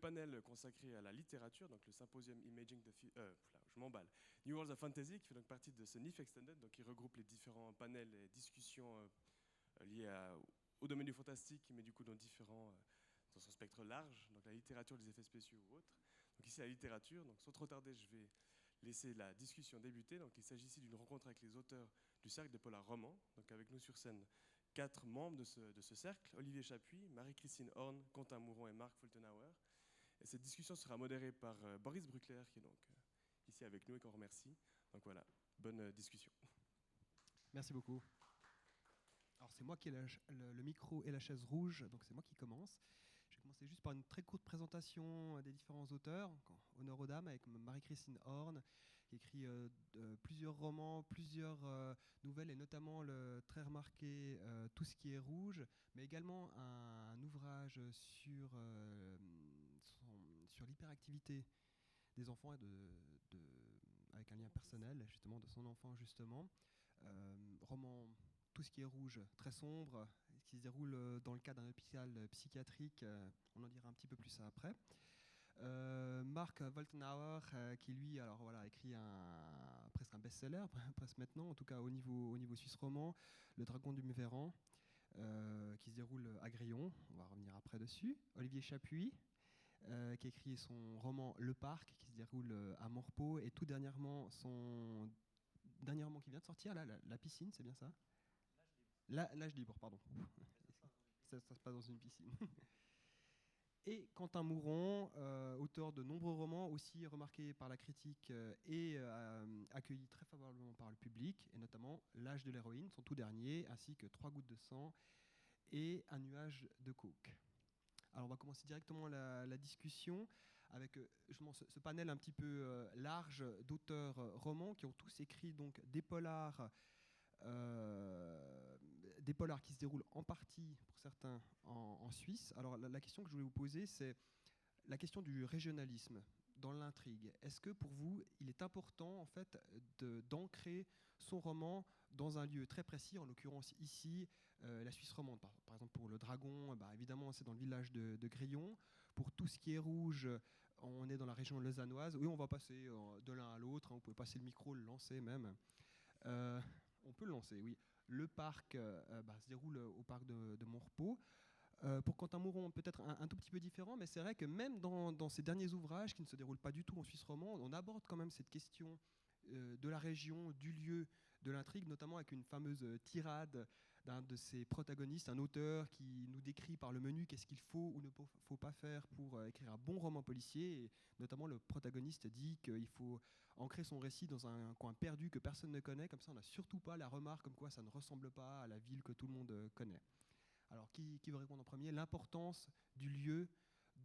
panel consacré à la littérature, donc le symposium Imaging je m'emballe. New Worlds of Fantasy, qui fait donc partie de ce NIF Extended, donc qui regroupe les différents panels et discussions liées au domaine du fantastique, mais du coup dans son spectre large, donc la littérature, les effets spéciaux ou autres. Donc ici la littérature, donc sans trop tarder, je vais laisser la discussion débuter. Donc il s'agit ici d'une rencontre avec les auteurs du cercle de polar roman. Donc avec nous sur scène 4 membres de ce cercle, Olivier Chapuis, Marie-Christine Horn, Quentin Mouron et Marc Fultenauer. Et cette discussion sera modérée par Boris Bruckler, qui est donc ici avec nous et qu'on remercie. Donc voilà, bonne discussion. Merci beaucoup. Alors c'est moi qui ai le micro et la chaise rouge, donc c'est moi qui commence. Je vais commencer juste par une très courte présentation des différents auteurs. Honneur aux dames, avec Marie-Christine Horn, qui écrit plusieurs romans, plusieurs nouvelles, et notamment le très remarqué Tout ce qui est rouge, mais également un ouvrage sur l'hyperactivité des enfants et avec un lien personnel justement de son enfant justement. Roman Tout ce qui est rouge, très sombre, qui se déroule dans le cadre d'un hôpital psychiatrique. On en dira un petit peu plus après. Marc Woltenauer, qui lui a écrit presque un best-seller, presque maintenant, en tout cas au niveau suisse roman, Le Dragon du Mévéran, qui se déroule à Grillon. On va revenir après dessus. Olivier Chapuis, qui écrit son roman Le Parc, qui se déroule à Morpeau, et tout dernièrement qui vient de sortir, la piscine, c'est bien ça ? L'âge libre, pardon. Ça se passe dans une piscine. Et Quentin Mouron, auteur de nombreux romans, aussi remarqué par la critique et accueilli très favorablement par le public, et notamment L'âge de l'héroïne, son tout dernier, ainsi que 3 gouttes de sang et Un nuage de coke. Alors on va commencer directement la discussion avec justement ce panel un petit peu large d'auteurs romans qui ont tous écrit donc des polars qui se déroulent en partie, pour certains, en Suisse. Alors la question que je voulais vous poser, c'est la question du régionalisme dans l'intrigue. Est-ce que pour vous, il est important en fait d'ancrer son roman dans un lieu très précis, en l'occurrence ici, la Suisse romande. Par exemple pour Le Dragon, évidemment c'est dans le village de Grillon. Pour Tout ce qui est rouge, on est dans la région lausannoise. Oui, on va passer de l'un à l'autre, hein, vous pouvez passer le micro, le lancer même. On peut le lancer, oui. Le parc se déroule au parc de Morpeau. Pour Quentin Mouron, peut-être un tout petit peu différent, mais c'est vrai que même dans ces derniers ouvrages, qui ne se déroulent pas du tout en Suisse romande, on aborde quand même cette question de la région, du lieu, de l'intrigue, notamment avec une fameuse tirade d'un de ses protagonistes, un auteur qui nous décrit par le menu qu'est-ce qu'il faut ou ne faut pas faire pour écrire un bon roman policier. Et notamment, le protagoniste dit qu'il faut ancrer son récit dans un coin perdu que personne ne connaît, comme ça on n'a surtout pas la remarque comme quoi ça ne ressemble pas à la ville que tout le monde connaît. Alors, qui veut répondre en premier ? L'importance du lieu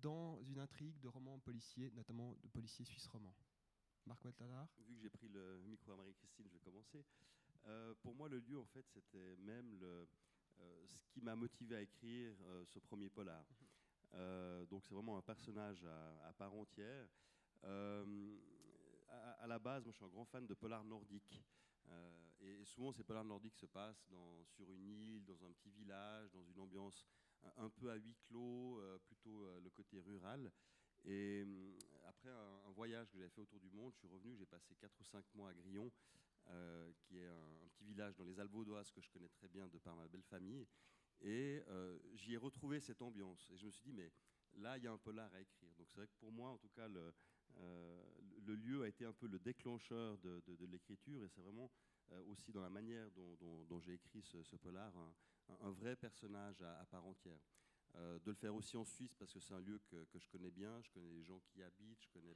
dans une intrigue de roman policier, notamment de policiers suisses romans. Marc Weltalar ? Vu que j'ai pris le micro à Marie-Christine, je vais commencer. Pour moi, le lieu, en fait, c'était même ce qui m'a motivé à écrire ce premier polar. Donc, c'est vraiment un personnage à part entière. À la base, moi, je suis un grand fan de polars nordiques. Et souvent, ces polars nordiques se passent sur une île, dans un petit village, dans une ambiance un peu à huis clos, plutôt le côté rural. Et après un voyage que j'avais fait autour du monde, je suis revenu, j'ai passé 4 ou 5 mois à Grillon, qui est un petit village dans les Alpes vaudoises que je connais très bien de par ma belle famille. Et j'y ai retrouvé cette ambiance. Et je me suis dit, mais là, il y a un polar à écrire. Donc c'est vrai que pour moi, en tout cas, le lieu a été un peu le déclencheur de l'écriture. Et c'est vraiment aussi dans la manière dont j'ai écrit ce polar, un vrai personnage à part entière. De le faire aussi en Suisse parce que c'est un lieu que je connais bien, je connais les gens qui y habitent, je connais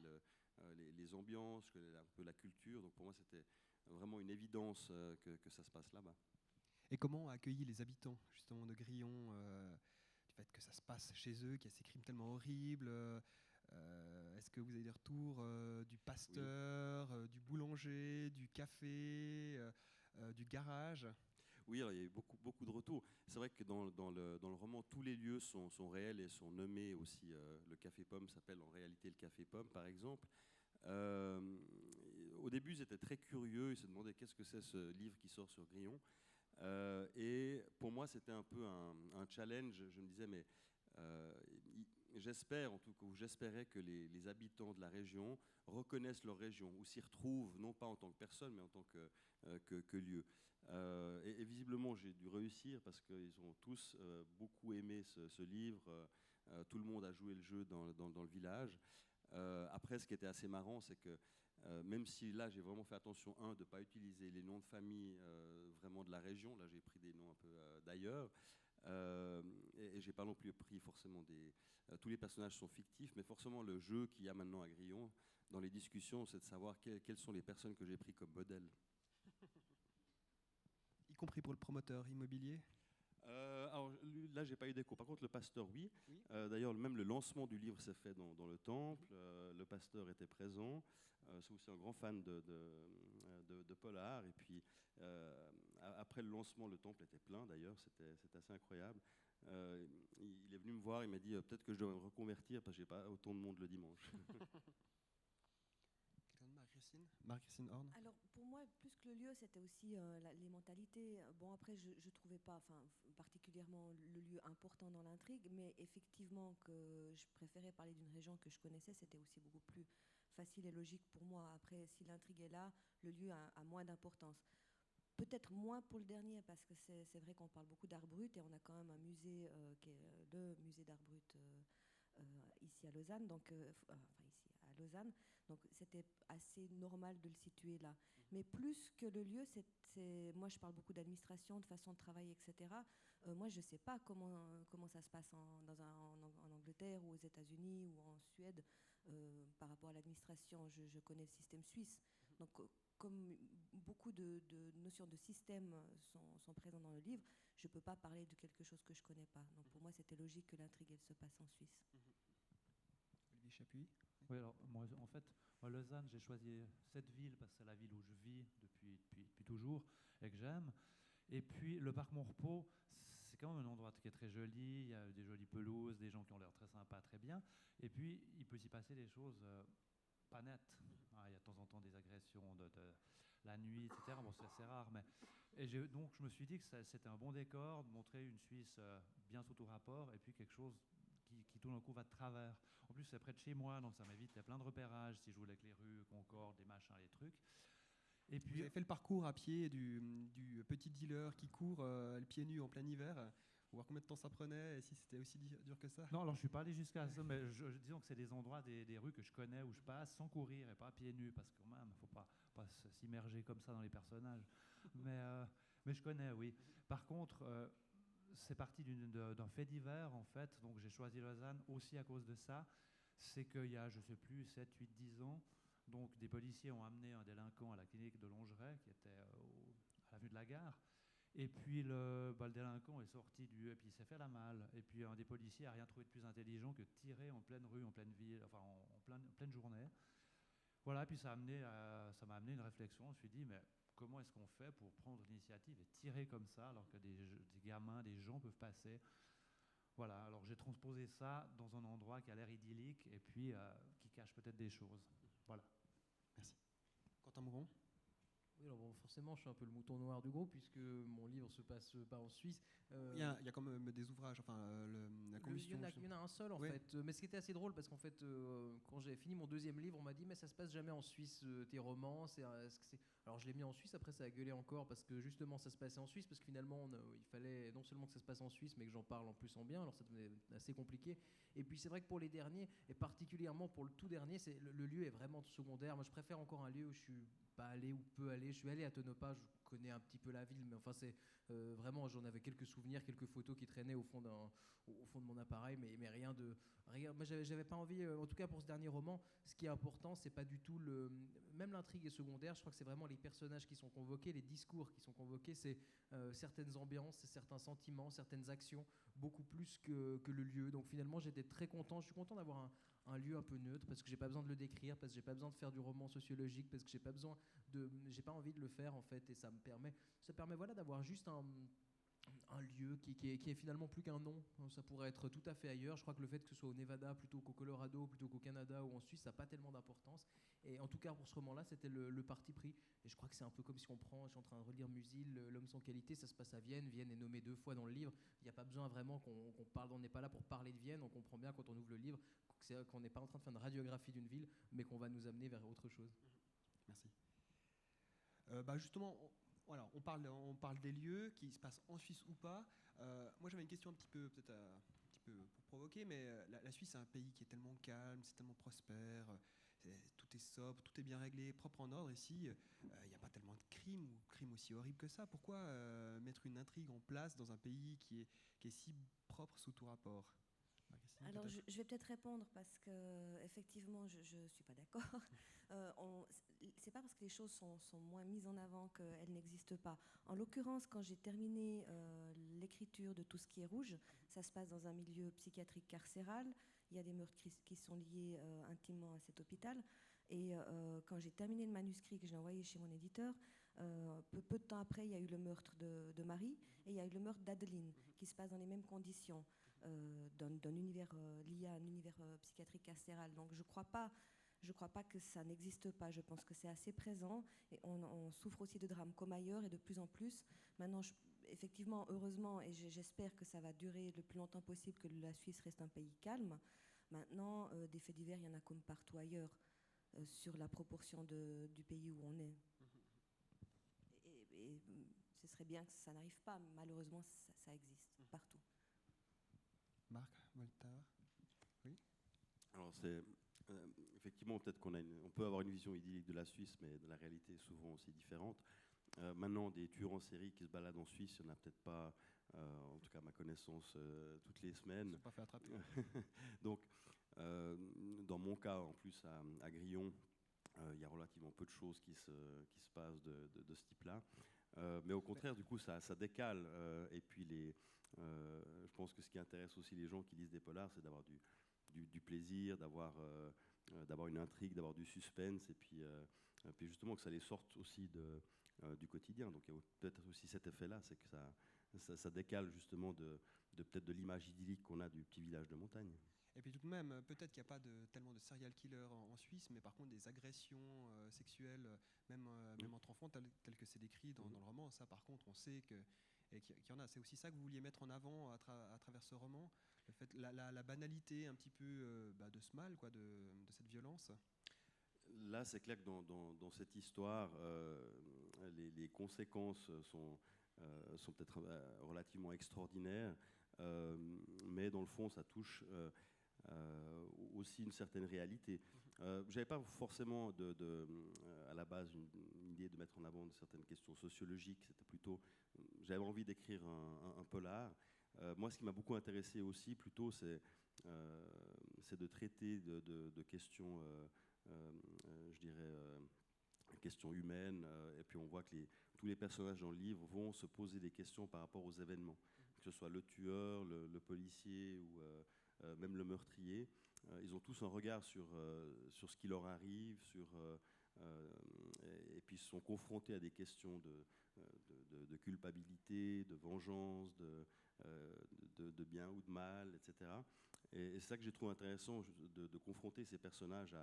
les ambiances, je connais un peu la culture. Donc pour moi, c'était vraiment une évidence que ça se passe là-bas. Et comment accueillir les habitants justement de Grillon du fait que ça se passe chez eux, qu'il y a ces crimes tellement horribles est-ce que vous avez des retours du pasteur, du boulanger, du café, du garage ? Oui, alors il y a eu beaucoup de retours. C'est vrai que dans le roman, tous les lieux sont réels et sont nommés aussi. Le Café Pomme s'appelle en réalité le Café Pomme, par exemple. Au début, ils étaient très curieux. Ils se demandaient qu'est-ce que c'est ce livre qui sort sur Grillon. Et pour moi, c'était un peu un challenge. Je me disais, mais j'espère, en tout cas, ou j'espérais que les habitants de la région reconnaissent leur région, ou s'y retrouvent, non pas en tant que personne, mais en tant que lieu. Et visiblement, j'ai dû réussir parce qu'ils ont tous beaucoup aimé ce livre. Tout le monde a joué le jeu dans le village. Après, ce qui était assez marrant, c'est que même si là, j'ai vraiment fait attention, de ne pas utiliser les noms de famille vraiment de la région, là, j'ai pris des noms un peu d'ailleurs. Et j'ai pas non plus pris forcément tous les personnages sont fictifs, mais forcément le jeu qu'il y a maintenant à Grillon dans les discussions, c'est de savoir quelles sont les personnes que j'ai pris comme modèle. Y compris pour le promoteur immobilier. Alors là, j'ai pas eu d'écho. Par contre, le pasteur, oui. Oui. D'ailleurs, même le lancement du livre s'est fait dans le temple. Le pasteur était présent. C'est aussi un grand fan de polar. Et puis, après le lancement, le temple était plein. D'ailleurs, c'était assez incroyable. Il est venu me voir. Il m'a dit peut-être que je dois me reconvertir parce que j'ai pas autant de monde le dimanche. Marie-Christine Horn. Alors pour moi, plus que le lieu, c'était aussi les mentalités. Bon après, je trouvais pas, particulièrement le lieu important dans l'intrigue, mais effectivement que je préférais parler d'une région que je connaissais, c'était aussi beaucoup plus facile et logique pour moi. Après, si l'intrigue est là, le lieu a moins d'importance. Peut-être moins pour le dernier, parce que c'est vrai qu'on parle beaucoup d'art brut et on a quand même un musée qui est le musée d'art brut ici à Lausanne, donc ici à Lausanne. Donc c'était assez normal de le situer là. Mais plus que le lieu, moi je parle beaucoup d'administration, de façon de travailler, etc. Moi je ne sais pas comment ça se passe en Angleterre ou aux États-Unis ou en Suède par rapport à l'administration. Je connais le système suisse. Donc comme beaucoup de notions de système sont présentes dans le livre, je ne peux pas parler de quelque chose que je ne connais pas. Donc pour moi c'était logique que l'intrigue elle se passe en Suisse. Olivier Chapuis. Oui, alors moi, en fait, moi, Lausanne, j'ai choisi cette ville parce que c'est la ville où je vis depuis toujours et que j'aime. Et puis, le parc Montrepos, c'est quand même un endroit qui est très joli. Il y a des jolies pelouses, des gens qui ont l'air très sympas, très bien. Et puis, il peut s'y passer des choses pas nettes. Il y a de temps en temps des agressions de la nuit, etc. Bon, c'est assez rare, mais... donc, je me suis dit que c'était un bon décor de montrer une Suisse bien sous tout rapport et puis quelque chose qui tout d'un coup va de travers. En plus, c'est près de chez moi, donc ça m'évite plein de repérages si je voulais que les rues, Concorde, les machins, les trucs. Et puis, vous avez fait le parcours à pied du petit dealer qui court les pieds nus en plein hiver, pour voir combien de temps ça prenait et si c'était aussi dur que ça. Non, alors je suis pas allé jusqu'à ça, mais disons que c'est des endroits, des rues que je connais où je passe sans courir et pas à pieds nus, parce que quand même, faut pas s'immerger comme ça dans les personnages. Mais je connais, oui. Par contre, c'est parti d'un fait divers, en fait. Donc j'ai choisi Lausanne aussi à cause de ça. C'est qu'il y a, je ne sais plus, 7, 8, 10 ans, donc des policiers ont amené un délinquant à la clinique de Longeray, qui était à l'avenue de la Gare. Et puis le délinquant est sorti et puis il s'est fait la malle. Et puis un des policiers n'a rien trouvé de plus intelligent que de tirer en pleine rue, en pleine ville, enfin en pleine journée. Voilà, puis ça m'a amené une réflexion. Je me suis dit, mais comment est-ce qu'on fait pour prendre l'initiative et tirer comme ça alors que des gamins, des gens peuvent passer? Voilà, alors j'ai transposé ça dans un endroit qui a l'air idyllique et puis qui cache peut-être des choses. Voilà. Merci. Quentin Mouron. Oui, alors bon, forcément, je suis un peu le mouton noir du groupe puisque mon livre se passe pas en Suisse. Il y a quand même des ouvrages, enfin la combustion. Il y en a un seul en fait. Mais ce qui était assez drôle parce qu'en fait, quand j'ai fini mon deuxième livre, on m'a dit mais ça se passe jamais en Suisse tes romans. Alors je l'ai mis en Suisse. Après ça a gueulé encore parce que justement ça se passait en Suisse parce que finalement il fallait non seulement que ça se passe en Suisse mais que j'en parle en plus en bien. Alors ça devenait assez compliqué. Et puis c'est vrai que pour les derniers et particulièrement pour le tout dernier, le lieu est vraiment secondaire. Moi je préfère encore un lieu où je suis pas allé ou peu allé. Je suis allé à Tonopah, je connais un petit peu la ville, mais enfin c'est vraiment, j'en avais quelques souvenirs, quelques photos qui traînaient au fond de mon appareil, mais rien. Moi j'avais pas envie, en tout cas pour ce dernier roman, ce qui est important, c'est pas du tout même l'intrigue est secondaire. Je crois que c'est vraiment les personnages qui sont convoqués, les discours qui sont convoqués, c'est certaines ambiances, certains sentiments, certaines actions, beaucoup plus que le lieu. Donc finalement j'étais très content. Je suis content d'avoir un lieu un peu neutre parce que j'ai pas besoin de le décrire, parce que j'ai pas besoin de faire du roman sociologique, parce que j'ai pas envie de le faire en fait, et ça permet voilà d'avoir juste un lieu qui est finalement plus qu'un nom. Ça pourrait être tout à fait ailleurs. Je crois que le fait que ce soit au Nevada plutôt qu'au Colorado, plutôt qu'au Canada ou en Suisse, ça n'a pas tellement d'importance. Et en tout cas, pour ce roman-là, c'était le parti pris. Et je crois que c'est un peu comme si je suis en train de relire Musil, L'homme sans qualité, ça se passe à Vienne. Vienne est nommée 2 fois dans le livre. Il n'y a pas besoin vraiment qu'on parle, on n'est pas là pour parler de Vienne. On comprend bien quand on ouvre le livre qu'on n'est pas en train de faire une radiographie d'une ville, mais qu'on va nous amener vers autre chose. Merci. Justement, voilà, on parle des lieux qui se passent en Suisse ou pas. Moi, j'avais une question un petit peu, peut-être un petit peu pour provoquer, mais la Suisse, c'est un pays qui est tellement calme, c'est tellement prospère, tout est sobre, tout est bien réglé, propre en ordre. Ici, il n'y a pas tellement de crimes ou crimes aussi horribles que ça. Pourquoi mettre une intrigue en place dans un pays qui est si propre sous tout rapport? Alors, je vais peut-être répondre parce que effectivement, je ne suis pas d'accord. C'est pas parce que les choses sont moins mises en avant qu'elles n'existent pas. En l'occurrence, quand j'ai terminé l'écriture de Tout ce qui est rouge, ça se passe dans un milieu psychiatrique carcéral. Il y a des meurtres qui sont liés intimement à cet hôpital. Et quand j'ai terminé le manuscrit que j'ai envoyé chez mon éditeur, peu de temps après, il y a eu le meurtre de Marie et il y a eu le meurtre d'Adeline, qui se passe dans les mêmes conditions. D'un univers lié à un univers psychiatrique carcéral. Donc je crois pas que ça n'existe pas. Je pense que c'est assez présent et on souffre aussi de drames comme ailleurs et de plus en plus. Maintenant, effectivement, heureusement, et j'espère que ça va durer le plus longtemps possible, que la Suisse reste un pays calme. Maintenant, des faits divers, il y en a comme partout ailleurs sur la proportion du pays où on est. Et ce serait bien que ça n'arrive pas. Malheureusement, ça existe partout. Marc Moltard. Oui. Alors c'est effectivement peut-être on peut avoir une vision idyllique de la Suisse, mais la réalité est souvent aussi différente. Maintenant, des tueurs en série qui se baladent en Suisse, il n'y en a peut-être pas, en tout cas à ma connaissance, toutes les semaines. Ils ne sont pas fait attraper. Donc, dans mon cas, en plus à Grillon, il y a relativement peu de choses qui se passent de ce type-là. Mais au contraire, du coup, ça décale. Et puis, je pense que ce qui intéresse aussi les gens qui lisent des polars, c'est d'avoir du plaisir, d'avoir une intrigue, d'avoir du suspense, et puis justement que ça les sorte aussi du quotidien. Donc, il y a peut-être aussi cet effet-là, c'est que ça décale justement peut-être de l'image idyllique qu'on a du petit village de montagne. Et puis tout de même, peut-être qu'il n'y a pas tellement de serial killers en Suisse, mais par contre des agressions sexuelles, même entre enfants, tel que c'est décrit dans le roman, ça par contre, on sait qu'il y en a. C'est aussi ça que vous vouliez mettre en avant à travers ce roman, le fait, la banalité un petit peu de ce mal, quoi, de cette violence. Là, c'est clair que dans cette histoire, les conséquences sont peut-être relativement extraordinaires, mais dans le fond, ça touche aussi une certaine réalité. J'avais pas forcément à la base une idée de mettre en avant certaines questions sociologiques. C'était plutôt, j'avais envie d'écrire un polar. Moi, ce qui m'a beaucoup intéressé aussi, plutôt, c'est de traiter de questions, je dirais, questions humaines. Et puis on voit que tous les personnages dans le livre vont se poser des questions par rapport aux événements, que ce soit le tueur, le policier ou même le meurtrier. Ils ont tous un regard sur ce qui leur arrive, et puis sont confrontés à des questions de culpabilité, de vengeance, de bien ou de mal, etc. Et c'est ça que j'ai trouvé intéressant, de confronter ces personnages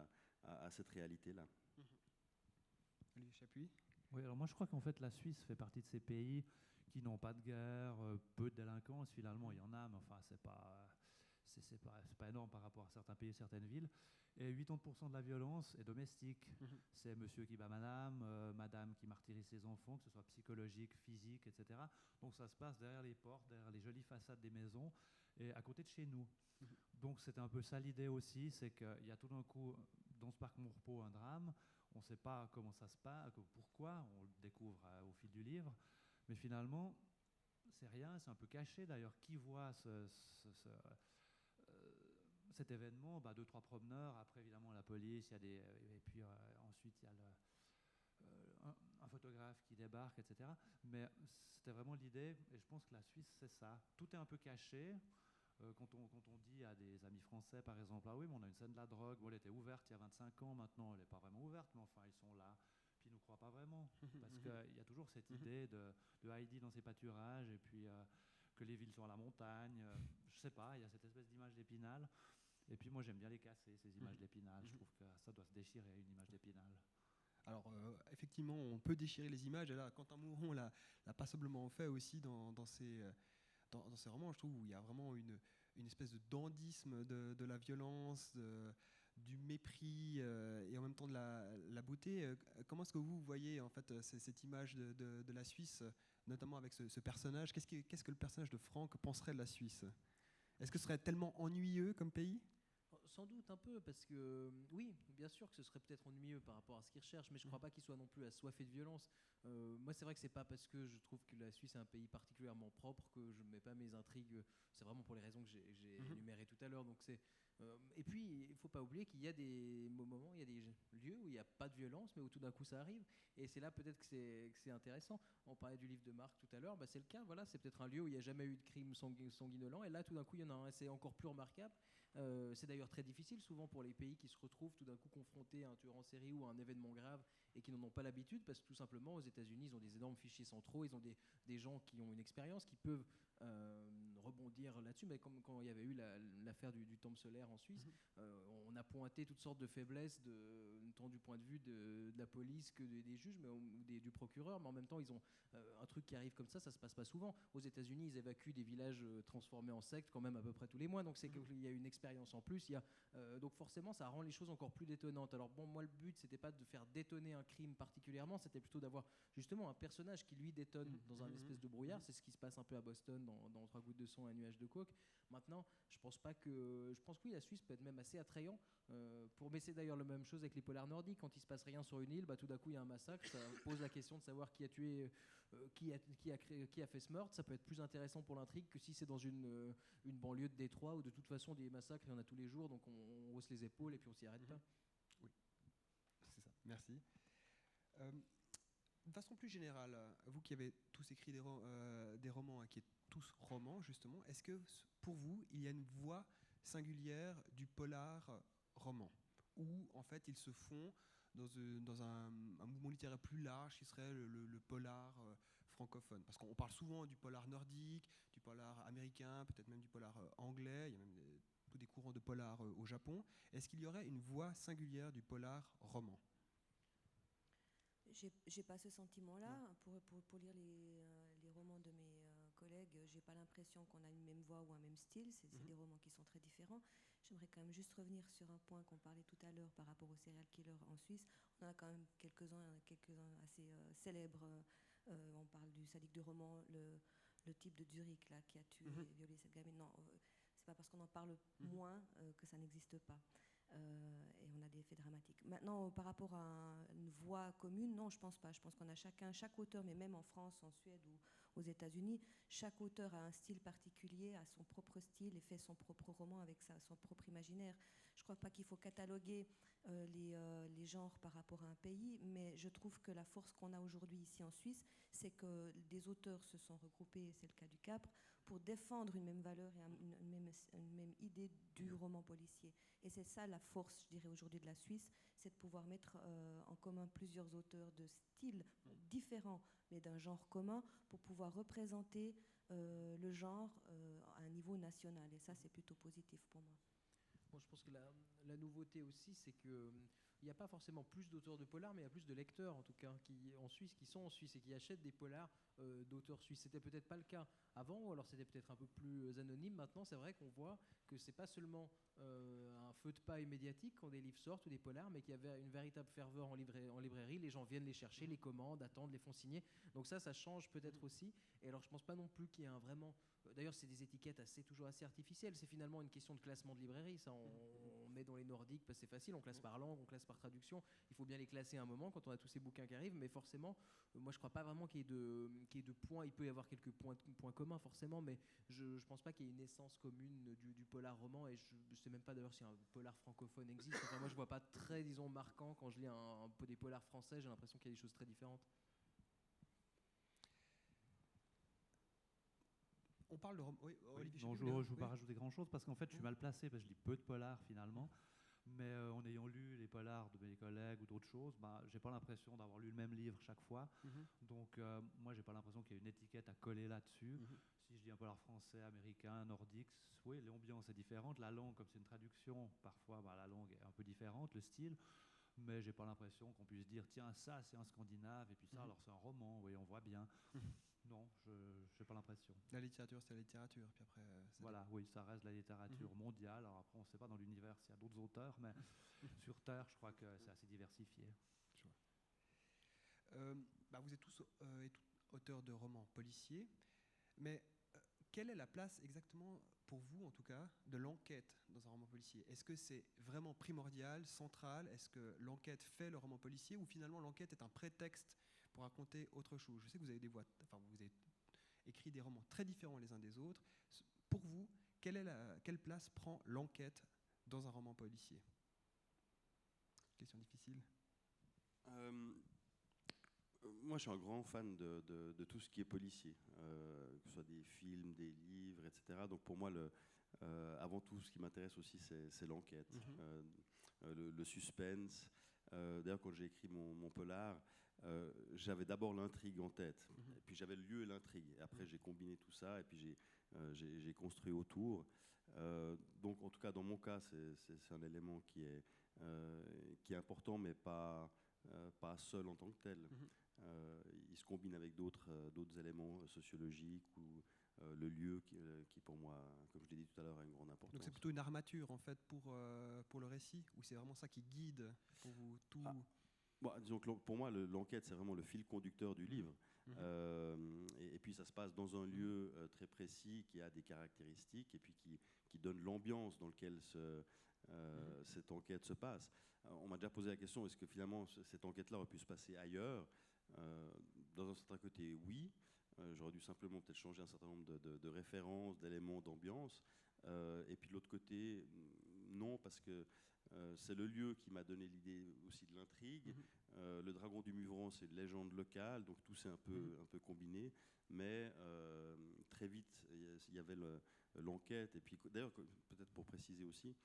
à cette réalité-là. Olivier Chapuis. Oui, alors moi je crois qu'en fait la Suisse fait partie de ces pays qui n'ont pas de guerre, peu de délinquance. Finalement, il y en a, mais enfin c'est pas énorme par rapport à certains pays, certaines villes. Et 80% de la violence est domestique. C'est monsieur qui bat madame, madame qui martyrise ses enfants, que ce soit psychologique, physique, etc. Donc ça se passe derrière les portes, derrière les jolies façades des maisons et à côté de chez nous. Donc c'était un peu ça l'idée aussi, c'est qu'il y a tout d'un coup dans ce parc Mourpeau un drame. On ne sait pas comment ça se passe, pourquoi, on le découvre au fil du livre. Mais finalement, c'est rien, c'est un peu caché. D'ailleurs, qui voit cet événement, 2-3 promeneurs, après évidemment la police, il y a et puis ensuite il y a un photographe qui débarque, etc. Mais c'était vraiment l'idée, et je pense que la Suisse c'est ça. Tout est un peu caché. Quand on dit à des amis français, par exemple, ah oui, mais on a une scène de la drogue, bon, elle était ouverte il y a 25 ans, maintenant elle n'est pas vraiment ouverte, mais enfin ils sont là. Puis nous crois pas vraiment. Parce qu'il y a toujours cette idée de Heidi dans ses pâturages, et puis que les villes sont à la montagne. Je sais pas, il y a cette espèce d'image d'Épinal. Et puis moi, j'aime bien les casser, ces images d'Épinal. Je trouve que ça doit se déchirer, une image d'Épinal. Alors, effectivement, on peut déchirer les images. Et là, Quentin Mouron l'a passablement fait aussi dans ses romans, je trouve, où il y a vraiment une espèce de dandysme de la violence, du mépris et en même temps de la beauté. Comment est-ce que vous voyez en fait cette image de la Suisse, notamment avec ce personnage? Qu'est-ce que le personnage de Franck penserait de la Suisse? Est-ce que ce serait tellement ennuyeux comme pays? Sans doute un peu, parce que oui, bien sûr que ce serait peut-être ennuyeux par rapport à ce qu'il recherche, mais je ne crois pas qu'il soit non plus assoiffé de violence. Moi, c'est vrai que c'est pas parce que je trouve que la Suisse est un pays particulièrement propre que je ne mets pas mes intrigues. C'est vraiment pour les raisons que j'ai énumérées tout à l'heure. Donc et puis, il ne faut pas oublier qu'il y a des moments, il y a des lieux où il n'y a pas de violence, mais où tout d'un coup ça arrive. Et c'est là peut-être que c'est intéressant. On parlait du livre de Marc tout à l'heure, bah, c'est le cas. Voilà, c'est peut-être un lieu où il n'y a jamais eu de crime sanguinolent. Et là, tout d'un coup, il y en a un. Et c'est encore plus remarquable. C'est d'ailleurs très difficile souvent pour les pays qui se retrouvent tout d'un coup confrontés à un tueur en série ou à un événement grave et qui n'en ont pas l'habitude, parce que tout simplement aux États-Unis ils ont des énormes fichiers centraux, ils ont des gens qui ont une expérience, qui peuvent rebondir là-dessus. Mais comme quand il y avait eu l'affaire du temple solaire en Suisse, on a pointé toutes sortes de faiblesses tant du point de vue de la police que des juges, mais du procureur, mais en même temps ils ont un truc qui arrive comme ça se passe pas souvent. Aux États-Unis ils évacuent des villages transformés en sectes quand même à peu près tous les mois, donc c'est qu'il y a une expérience en plus. Donc forcément ça rend les choses encore plus détonnantes. Alors bon, moi le but c'était pas de faire détonner un crime particulièrement, c'était plutôt d'avoir justement un personnage qui lui détonne dans un espèce de brouillard. C'est ce qui se passe un peu à Boston dans 3 gouttes de sang et un nuage de coke. Maintenant je pense que oui, la Suisse peut être même assez attrayant mais c'est d'ailleurs la même chose avec les polars nordiques. Quand il se passe rien sur une île, bah, tout d'un coup il y a un massacre, ça pose la question de savoir qui a tué qui a fait ce meurtre. Ça peut être plus intéressant pour l'intrigue que si c'est dans une banlieue de Détroit où de toute façon des massacres il y en a tous les jours, donc on hausse les épaules et puis on s'y arrête pas. Oui, c'est ça, merci. De façon plus générale, vous qui avez tous écrit des romans, qui êtes tous romans justement, est-ce que pour vous il y a une voie singulière du polar roman, où en fait ils se font dans un mouvement littéraire plus large qui serait le polar francophone? Parce qu'on parle souvent du polar nordique, du polar américain, peut-être même du polar anglais, il y a même tous des courants de polar au Japon. Est-ce qu'il y aurait une voie singulière du polar roman? J'ai pas ce sentiment-là. Pour lire les romans de mes collègues, j'ai pas l'impression qu'on a une même voix ou un même style. C'est des romans qui sont très différents. J'aimerais quand même juste revenir sur un point qu'on parlait tout à l'heure par rapport aux serial killers en Suisse. On en a quand même quelques-uns assez célèbres. On parle du sadique de roman, le type de Zurich là, qui a tué et violé cette gamine. Non, c'est pas parce qu'on en parle moins que ça n'existe pas. Et on a des faits dramatiques. Maintenant, par rapport à une voix commune, non, je pense pas. Je pense qu'on a chaque auteur, mais même en France, en Suède ou aux États-Unis, chaque auteur a un style particulier, a son propre style et fait son propre roman avec son propre imaginaire. Je crois pas qu'il faut cataloguer les genres par rapport à un pays, mais je trouve que la force qu'on a aujourd'hui ici en Suisse, c'est que des auteurs se sont regroupés, c'est le cas du Capre, pour défendre une même valeur et une même idée du roman policier. Et c'est ça la force, je dirais, aujourd'hui de la Suisse, c'est de pouvoir mettre en commun plusieurs auteurs de styles différents, mais d'un genre commun, pour pouvoir représenter le genre à un niveau national. Et ça, c'est plutôt positif pour moi. Bon, je pense que la nouveauté aussi, c'est que il n'y a pas forcément plus d'auteurs de polars, mais il y a plus de lecteurs, en tout cas, qui sont en Suisse et qui achètent des polars d'auteurs suisses. C'était peut-être pas le cas avant, ou alors c'était peut-être un peu plus anonyme. Maintenant, c'est vrai qu'on voit que c'est pas seulement un feu de paille médiatique quand des livres sortent ou des polars, mais qu'il y avait une véritable ferveur en librairie. Les gens viennent les chercher, les commandent, attendent, les font signer. Donc ça change peut-être aussi. Et alors, je pense pas non plus qu'il y ait un vraiment... D'ailleurs, c'est des étiquettes toujours assez artificielles. C'est finalement une question de classement de librairie. Ça, on met dans les nordiques parce que c'est facile. On classe par langue, on classe par traduction. Il faut bien les classer à un moment quand on a tous ces bouquins qui arrivent. Mais forcément, moi, je crois pas vraiment qu'il y ait de points. Il peut y avoir quelques points communs, forcément. Mais je pense pas qu'il y ait une essence commune du polar roman. Et je sais même pas d'ailleurs si un polar francophone existe. Enfin, moi, je vois pas très, disons, marquant. Quand je lis un peu des polars français, j'ai l'impression qu'il y a des choses très différentes. On parle de oui, non, je ne veux pas rajouter grand-chose parce qu'en fait, je suis mal placé parce que je lis peu de polars finalement. Mais en ayant lu les polars de mes collègues ou d'autres choses, j'ai pas l'impression d'avoir lu le même livre chaque fois. Mhm. Donc, moi, j'ai pas l'impression qu'il y ait une étiquette à coller là-dessus. Mhm. Si je dis un polar français, américain, nordique, oui, l'ambiance est différente. La langue, comme c'est une traduction, parfois, la langue est un peu différente, le style. Mais j'ai pas l'impression qu'on puisse dire, tiens, ça, c'est un scandinave, et puis ça, Mhm. alors c'est un roman, oui, on voit bien. Mhm. Non, je n'ai pas l'impression. La littérature, c'est la littérature. Puis après, Voilà, oui, ça reste la littérature Mhm. mondiale. Alors après, on ne sait pas dans l'univers s'il y a d'autres auteurs, mais sur Terre, je crois que c'est assez diversifié. Je vois. Vous êtes tous auteurs de romans policiers, mais quelle est la place exactement, pour vous en tout cas, de l'enquête dans un roman policier? Est-ce que c'est vraiment primordial, central? Est-ce que l'enquête fait le roman policier, ou finalement l'enquête est un prétexte pour raconter autre chose? Je sais que vous avez vous avez écrit des romans très différents les uns des autres. Pour vous, quelle place prend l'enquête dans un roman policier? Question difficile. Moi, je suis un grand fan de tout ce qui est policier, que ce soit des films, des livres, etc. Donc pour moi, avant tout, ce qui m'intéresse aussi, c'est l'enquête, le suspense. D'ailleurs, quand j'ai écrit mon polar, j'avais d'abord l'intrigue en tête, et puis j'avais le lieu et l'intrigue. Et après, j'ai combiné tout ça, et puis j'ai construit autour. Donc, en tout cas, dans mon cas, c'est un élément qui est important, mais pas seul en tant que tel. Il se combine avec d'autres éléments sociologiques ou le lieu qui, pour moi, comme je l'ai dit tout à l'heure, a une grande importance. Donc c'est plutôt une armature en fait pour le récit, ou c'est vraiment ça qui guide pour vous tout? Disons que pour moi, l'enquête, c'est vraiment le fil conducteur du livre. Et puis ça se passe dans un lieu très précis qui a des caractéristiques et puis qui donne l'ambiance dans laquelle cette enquête se passe. On m'a déjà posé la question, est-ce que finalement cette enquête-là aurait pu se passer ailleurs? Dans un certain côté, oui. J'aurais dû simplement peut-être changer un certain nombre de références, d'éléments, d'ambiance. Et puis de l'autre côté, non, parce que c'est le lieu qui m'a donné l'idée aussi de l'intrigue. Le dragon du Muvron, c'est une légende locale, donc tout s'est un peu combiné. Mais très vite, il y avait l'enquête. Et puis d'ailleurs, peut-être pour préciser aussi,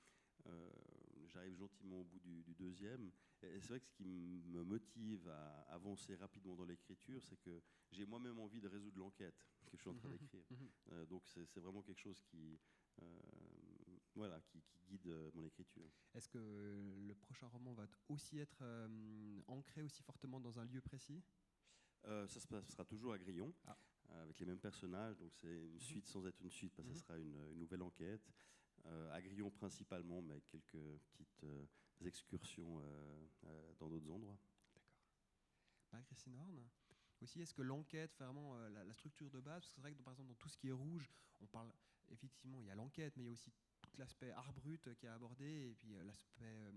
j'arrive gentiment au bout du deuxième. Et c'est vrai que ce qui me motive à avancer rapidement dans l'écriture, c'est que j'ai moi-même envie de résoudre l'enquête que je suis en train d'écrire. Donc c'est vraiment quelque chose qui guide mon écriture. Est-ce que le prochain roman va aussi être ancré aussi fortement dans un lieu précis? Ça se passera toujours à Grillon, avec les mêmes personnages. Donc c'est une suite sans être une suite, parce que ce sera une nouvelle enquête. À Grillon principalement, mais avec quelques petites excursions dans d'autres endroits. D'accord. Marie-Christine Horn, aussi, est-ce que l'enquête fait vraiment la structure de base? Parce que c'est vrai que par exemple dans tout ce qui est rouge, on parle effectivement, il y a l'enquête, mais il y a aussi tout l'aspect art brut qui est abordé, et puis l'aspect,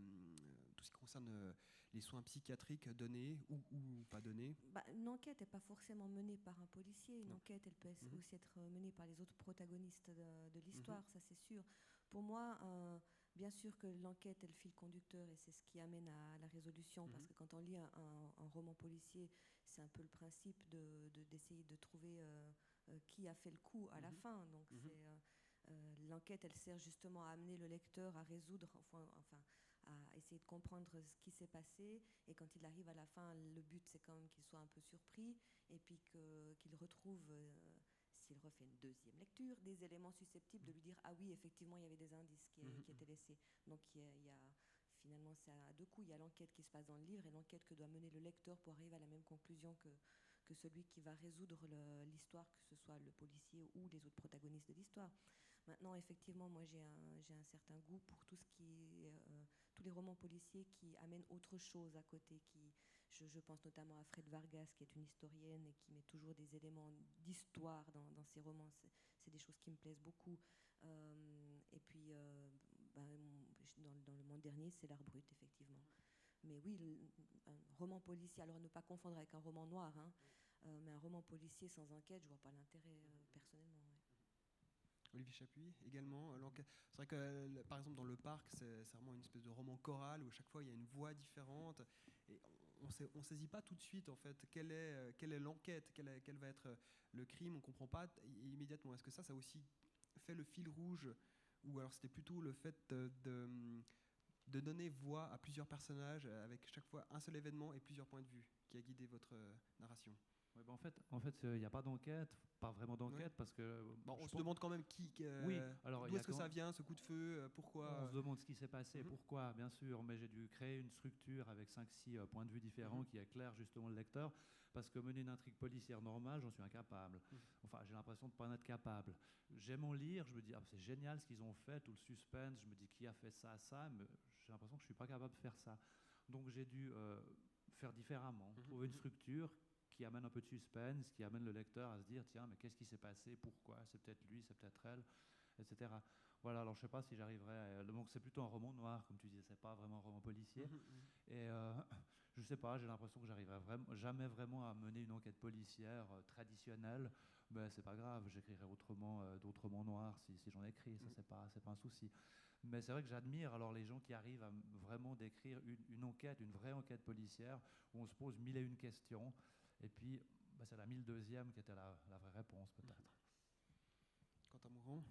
tout ce qui concerne les soins psychiatriques donnés ou pas donnés. Une enquête n'est pas forcément menée par un policier. Une enquête, elle peut aussi être menée par les autres protagonistes de l'histoire, ça c'est sûr. Pour moi, bien sûr que l'enquête est le fil conducteur et c'est ce qui amène à la résolution, parce que quand on lit un roman policier, c'est un peu le principe d'essayer de trouver qui a fait le coup à la fin. Donc l'enquête, elle sert justement à amener le lecteur à résoudre, à essayer de comprendre ce qui s'est passé, et quand il arrive à la fin, le but c'est quand même qu'il soit un peu surpris, et puis qu'il retrouve, s'il refait une deuxième lecture, des éléments susceptibles de lui dire ah oui, effectivement il y avait des indices qui étaient laissés. Donc finalement c'est à deux coups, il y a l'enquête qui se passe dans le livre et l'enquête que doit mener le lecteur pour arriver à la même conclusion que celui qui va résoudre l'histoire, que ce soit le policier ou les autres protagonistes de l'histoire. Maintenant, effectivement, moi j'ai un certain goût pour tout ce qui tous les romans policiers qui amènent autre chose à côté. Je pense notamment à Fred Vargas, qui est une historienne et qui met toujours des éléments d'histoire dans ses romans. C'est des choses qui me plaisent beaucoup. Et puis, dans le monde dernier, c'est l'art brut, effectivement. Mais oui, un roman policier, alors à ne pas confondre avec un roman noir, mais un roman policier sans enquête, je ne vois pas l'intérêt personnellement. Olivier Chapuis, également, l'enquête. C'est vrai que, par exemple, dans Le Parc, c'est vraiment une espèce de roman choral où à chaque fois il y a une voix différente. Et on ne saisit pas tout de suite, en fait, quelle est l'enquête, quel va être le crime. On ne comprend pas immédiatement. Est-ce que ça aussi fait le fil rouge, ou alors c'était plutôt le fait de donner voix à plusieurs personnages avec chaque fois un seul événement et plusieurs points de vue qui a guidé votre narration? Ouais, bah en fait, il n'y a pas d'enquête, pas vraiment d'enquête, Ouais. parce que Bon, on je se pense- demande quand même Oui, alors il d'où y a est-ce que quand- ça vient, ce coup de feu, pourquoi. On se demande ce qui s'est passé, Mhm. pourquoi, bien sûr, mais j'ai dû créer une structure avec 5-6 points de vue différents Mhm. qui éclairent justement le lecteur, parce que mener une intrigue policière normale, j'en suis incapable. Mhm. Enfin, j'ai l'impression de ne pas en être capable. J'aime en lire, je me dis, ah, c'est génial ce qu'ils ont fait, tout le suspense, je me dis, qui a fait ça, mais j'ai l'impression que je ne suis pas capable de faire ça. Donc j'ai dû faire différemment, Mhm. trouver une Mhm. structure qui amène un peu de suspense, qui amène le lecteur à se dire, tiens, mais qu'est-ce qui s'est passé, pourquoi, c'est peut-être lui, c'est peut-être elle, etc. Voilà, alors je sais pas si j'arriverai donc c'est plutôt un roman noir, comme tu disais, c'est pas vraiment un roman policier. Mhm. Mhm. Et je sais pas, j'ai l'impression que j'arriverai jamais vraiment à mener une enquête policière traditionnelle. Mais c'est pas grave, j'écrirai autrement, d'autres romans noirs si j'en écris, ça c'est pas un souci. Mais c'est vrai que j'admire alors les gens qui arrivent à vraiment décrire une enquête, une vraie enquête policière, où on se pose 1001 questions, et puis bah, c'est la 1002e qui était la vraie réponse peut-être. Quant à Mourant,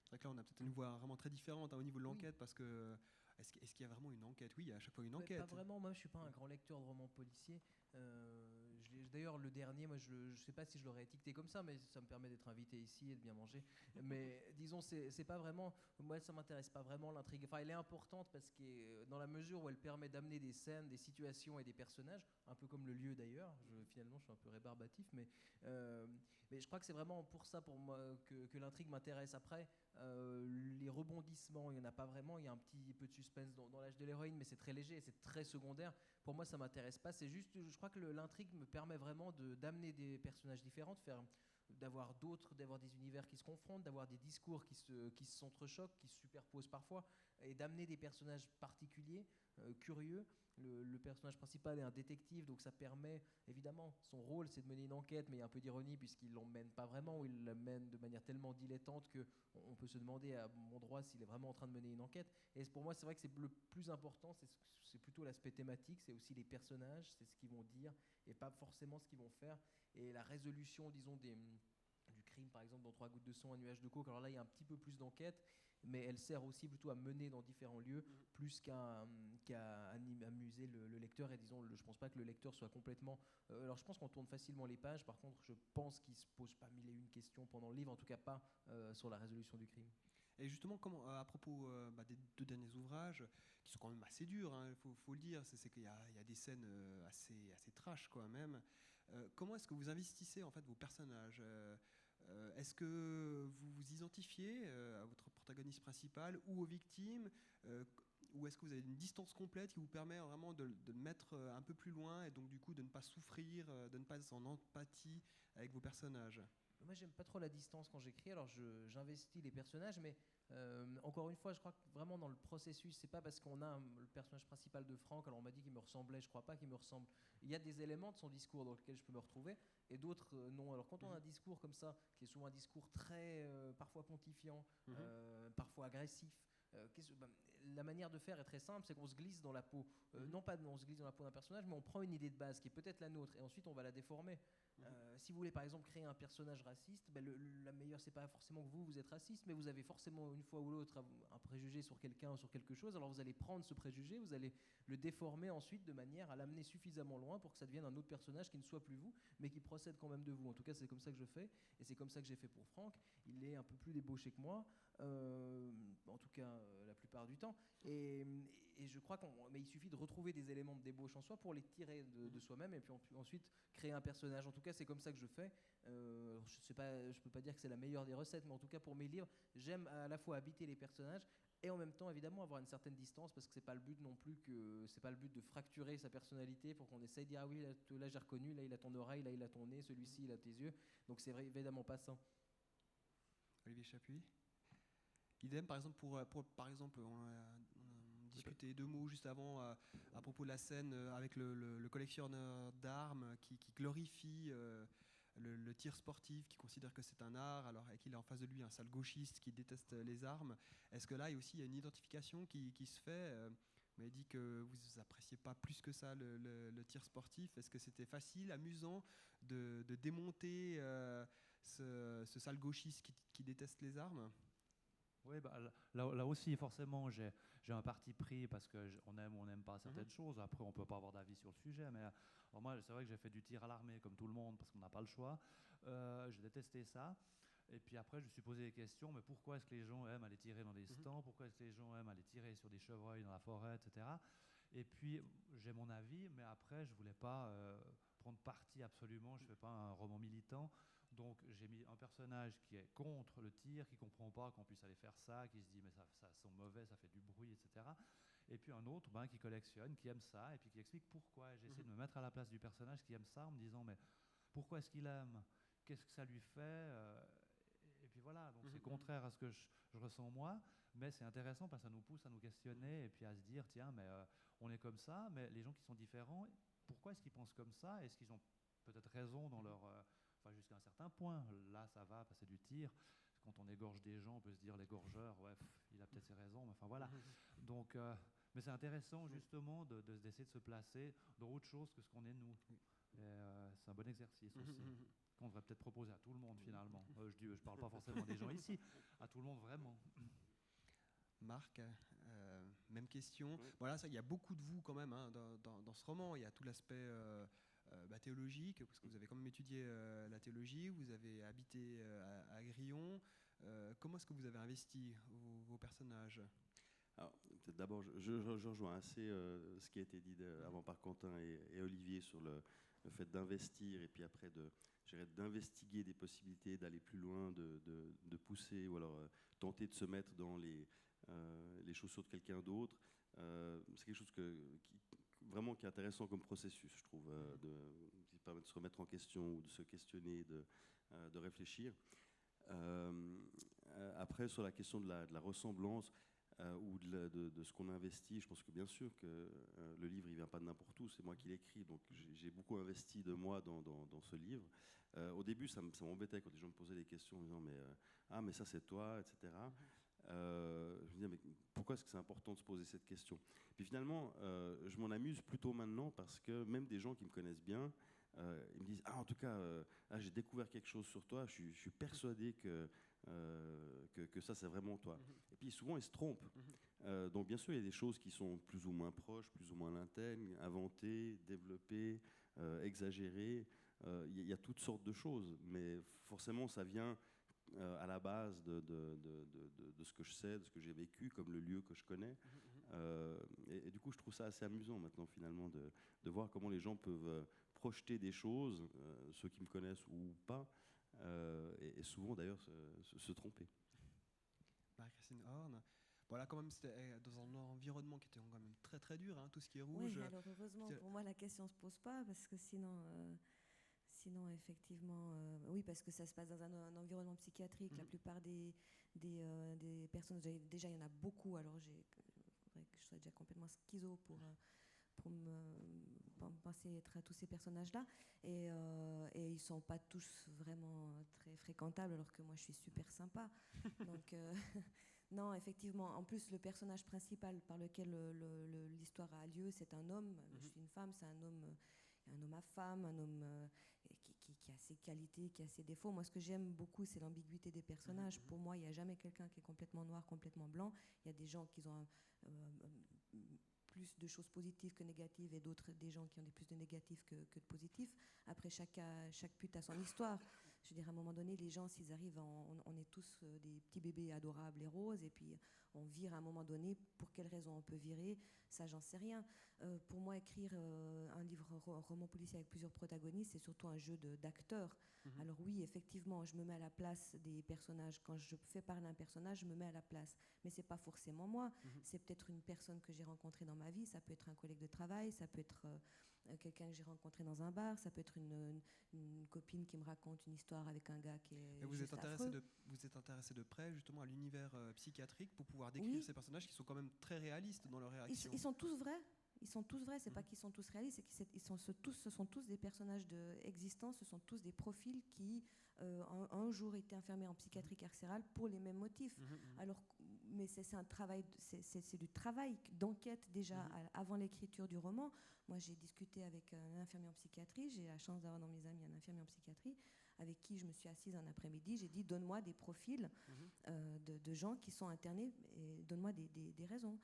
c'est vrai que là on a peut-être une voix vraiment très différente au niveau de Oui. l'enquête parce que est-ce qu'il y a vraiment une enquête? Oui, il y a à chaque fois une Ouais, enquête. pas vraiment, moi je suis pas un grand lecteur de romans policiers. D'ailleurs, le dernier, moi je sais pas si je l'aurais étiqueté comme ça, mais ça me permet d'être invité ici et de bien manger. Mais disons, c'est pas vraiment, moi ça m'intéresse pas vraiment l'intrigue. Enfin, elle est importante parce que dans la mesure où elle permet d'amener des scènes, des situations et des personnages, un peu comme le lieu d'ailleurs. Finalement, je suis un peu rébarbatif, mais je crois que c'est vraiment pour ça, pour moi, que l'intrigue m'intéresse. Après, les rebondissements, il n'y en a pas vraiment. Il y a un petit peu de suspense dans l'âge de l'héroïne, mais c'est très léger, c'est très secondaire. Pour moi, ça m'intéresse pas. C'est juste, je crois que l'intrigue me permet vraiment d'amener des personnages différents, d'avoir des univers qui se confrontent, d'avoir des discours qui s'entrechoquent, qui se superposent parfois, et d'amener des personnages particuliers, curieux. Le personnage principal est un détective, donc ça permet, évidemment, son rôle c'est de mener une enquête, mais il y a un peu d'ironie puisqu'il l'emmène pas vraiment, ou il l'emmène de manière tellement dilettante qu'on peut se demander à bon droit s'il est vraiment en train de mener une enquête. Et pour moi, c'est vrai que c'est le plus important, c'est plutôt l'aspect thématique, c'est aussi les personnages, c'est ce qu'ils vont dire, et pas forcément ce qu'ils vont faire. Et la résolution, disons, du crime, par exemple, dans 3 gouttes de sang, un nuage de coke, alors là, il y a un petit peu plus d'enquête, mais elle sert aussi plutôt à mener dans différents lieux, plus qu'à amuser le lecteur. Et disons, je pense pas que le lecteur soit complètement... alors je pense qu'on tourne facilement les pages, par contre, je pense qu'il se pose pas 1001 questions pendant le livre, en tout cas pas sur la résolution du crime. Et justement, à propos des 2 derniers ouvrages, qui sont quand même assez durs, il faut le dire, c'est qu'il y a des scènes assez trash quand même. Comment est-ce que vous investissez en fait vos personnages? Est-ce que vous vous identifiez à votre protagoniste principal ou aux victimes, ou est-ce que vous avez une distance complète qui vous permet vraiment de le mettre un peu plus loin et donc du coup de ne pas souffrir, de ne pas être en empathie avec vos personnages? Moi, j'aime pas trop la distance quand j'écris, alors j'investis les personnages, mais encore une fois, je crois que vraiment dans le processus, c'est pas parce qu'on a le personnage principal de Franck, alors on m'a dit qu'il me ressemblait, je crois pas qu'il me ressemble. Il y a des éléments de son discours dans lesquels je peux me retrouver, et d'autres non. Alors quand on a un discours comme ça, qui est souvent un discours très parfois pontifiant, parfois agressif, la manière de faire est très simple, c'est qu'on se glisse dans la peau, non pas on se glisse dans la peau d'un personnage, mais on prend une idée de base qui est peut-être la nôtre, et ensuite on va la déformer. Si vous voulez par exemple créer un personnage raciste, la meilleure, c'est pas forcément que vous êtes raciste, mais vous avez forcément une fois ou l'autre un préjugé sur quelqu'un ou sur quelque chose, alors vous allez prendre ce préjugé, vous allez le déformer ensuite de manière à l'amener suffisamment loin pour que ça devienne un autre personnage qui ne soit plus vous, mais qui procède quand même de vous. En tout cas, c'est comme ça que je fais, et c'est comme ça que j'ai fait pour Franck. Il est un peu plus débauché que moi, en tout cas la plupart du temps, et je crois mais il suffit de retrouver des éléments de débauche en soi pour les tirer de soi-même, et puis ensuite créer un personnage. En tout cas, c'est comme ça que je fais. Je peux pas dire que c'est la meilleure des recettes, mais en tout cas pour mes livres, j'aime à la fois habiter les personnages et en même temps évidemment avoir une certaine distance, parce que c'est pas le but non plus, c'est pas le but de fracturer sa personnalité pour qu'on essaye de dire ah oui là j'ai reconnu, là il a ton oreille, là il a ton nez, celui-ci il a tes yeux, donc c'est vrai, évidemment pas ça. Olivier Chapuis. Idem par exemple par exemple on discutait 2 mots juste avant à propos de la scène avec le collectionneur d'armes qui glorifie le tir sportif, qui considère que c'est un art, alors qu'il a en face de lui un sale gauchiste qui déteste les armes. Est-ce que là aussi il y a une identification qui se fait? Vous m'avez dit que vous n'appréciez pas plus que ça le tir sportif. Est-ce que c'était facile, amusant de démonter ce sale gauchiste qui déteste les armes? Oui, bah, là aussi, forcément, j'ai un parti pris parce qu'on aime ou on n'aime pas certaines choses. Après, on peut pas avoir d'avis sur le sujet. Mais alors moi, c'est vrai que j'ai fait du tir à l'armée comme tout le monde parce qu'on n'a pas le choix. J'ai détesté ça. Et puis après, je me suis posé des questions, mais pourquoi est-ce que les gens aiment aller tirer dans des stands? Pourquoi est-ce que les gens aiment aller tirer sur des chevreuils dans la forêt, etc. Et puis, j'ai mon avis, mais après, je voulais pas prendre parti absolument. Je fais pas un roman militant. Donc, j'ai mis un personnage qui est contre le tir, qui comprend pas qu'on puisse aller faire ça, qui se dit, mais ça sent mauvais, ça fait du bruit, etc. Et puis un autre qui collectionne, qui aime ça, et puis qui explique pourquoi. J'ai essayé de me mettre à la place du personnage qui aime ça, en me disant, mais pourquoi est-ce qu'il aime? Qu'est-ce que ça lui fait? Et puis voilà, donc c'est contraire à ce que je ressens moi, mais c'est intéressant parce que ça nous pousse à nous questionner et puis à se dire, tiens, mais on est comme ça, mais les gens qui sont différents, pourquoi est-ce qu'ils pensent comme ça? Est-ce qu'ils ont peut-être raison dans leur... enfin, jusqu'à un certain point, là ça va, passer du tir. Quand on égorge des gens, on peut se dire l'égorgeur, ouais, il a peut-être ses raisons, mais enfin voilà. Donc, mais c'est intéressant justement d'essayer de se placer dans autre chose que ce qu'on est nous. C'est un bon exercice aussi. Qu'on devrait peut-être proposer à tout le monde finalement. Je parle pas forcément des gens ici, à tout le monde vraiment. Marc, même question. Voilà, ça, il y a beaucoup de vous quand même dans ce roman. Il y a tout l'aspect théologique, parce que vous avez quand même étudié la théologie, vous avez habité à Grillon. Comment est-ce que vous avez investi vos personnages? Alors, peut-être d'abord, je rejoins assez ce qui a été dit avant par Quentin et Olivier sur le fait d'investir et puis après d'investiguer des possibilités, d'aller plus loin, de pousser ou alors tenter de se mettre dans les chaussures de quelqu'un d'autre. C'est quelque chose vraiment qui est intéressant comme processus, je trouve, qui permet de se remettre en question ou de se questionner, de réfléchir. Après, sur la question de la ressemblance, ou de ce qu'on investit, je pense que bien sûr que le livre il vient pas de n'importe où, c'est moi qui l'écris, donc j'ai beaucoup investi de moi dans ce livre. Au début ça m'embêtait quand les gens me posaient des questions en disant mais ça c'est toi, etc. Je me disais mais pourquoi est-ce que c'est important de se poser cette question? Puis finalement je m'en amuse plutôt maintenant parce que même des gens qui me connaissent bien ils me disent en tout cas j'ai découvert quelque chose sur toi, je suis persuadé que ça c'est vraiment toi. Et puis souvent ils se trompent. Donc bien sûr il y a des choses qui sont plus ou moins proches, plus ou moins lointaines, inventées, développées, exagérées. Il y a toutes sortes de choses, mais forcément ça vient à la base de ce que je sais, de ce que j'ai vécu, comme le lieu que je connais. Et du coup je trouve ça assez amusant maintenant finalement de voir comment les gens peuvent projeter des choses, ceux qui me connaissent ou pas, et souvent d'ailleurs se tromper. Marie-Christine Horn, voilà, quand même c'était dans un environnement qui était quand même très très dur, tout ce qui est rouge. Oui, alors heureusement pour moi la question se pose pas parce que sinon effectivement oui, parce que ça se passe dans un environnement psychiatrique. La plupart des personnes, déjà il y en a beaucoup, alors faudrait que je sois déjà complètement schizo pour penser être à tous ces personnages-là, et ils sont pas tous vraiment très fréquentables, alors que moi je suis super sympa. Donc non, effectivement, en plus le personnage principal par lequel l'histoire a lieu, c'est un homme. Je suis une femme, c'est un homme à femme, un homme qui a ses qualités, qui a ses défauts. Moi, ce que j'aime beaucoup, c'est l'ambiguïté des personnages. Pour moi, il n'y a jamais quelqu'un qui est complètement noir, complètement blanc. Il y a des gens qui ont plus de choses positives que négatives, et d'autres des gens qui ont plus de négatifs que de positifs. Après, chaque pute a son histoire. Je veux dire, à un moment donné, les gens, s'ils arrivent, on est tous des petits bébés adorables et roses, et puis on vire à un moment donné. Pour quelles raisons on peut virer, ça, j'en sais rien. Pour moi, écrire un roman policier avec plusieurs protagonistes, c'est surtout un jeu d'acteurs. Alors oui, effectivement, je me mets à la place des personnages. Quand je fais parler un personnage, je me mets à la place. Mais c'est pas forcément moi. C'est peut-être une personne que j'ai rencontrée dans ma vie. Ça peut être un collègue de travail, ça peut être quelqu'un que j'ai rencontré dans un bar, ça peut être une copine qui me raconte une histoire avec un gars qui est vous juste affreux. Vous êtes intéressé de près justement à l'univers psychiatrique pour pouvoir décrire ces personnages qui sont quand même très réalistes dans leur réaction. Ils sont tous vrais. Ils sont tous vrais, c'est pas qu'ils sont tous réalistes, c'est ce sont tous des personnages existants, ce sont tous des profils qui un jour étaient enfermés en psychiatrie carcérale pour les mêmes motifs. Alors, mais c'est un travail, c'est du travail d'enquête déjà avant l'écriture du roman. Moi, j'ai discuté avec un infirmier en psychiatrie, j'ai la chance d'avoir dans mes amis un infirmier en psychiatrie avec qui je me suis assise un après-midi. J'ai dit, donne-moi des profils de gens qui sont internés et donne-moi des raisons.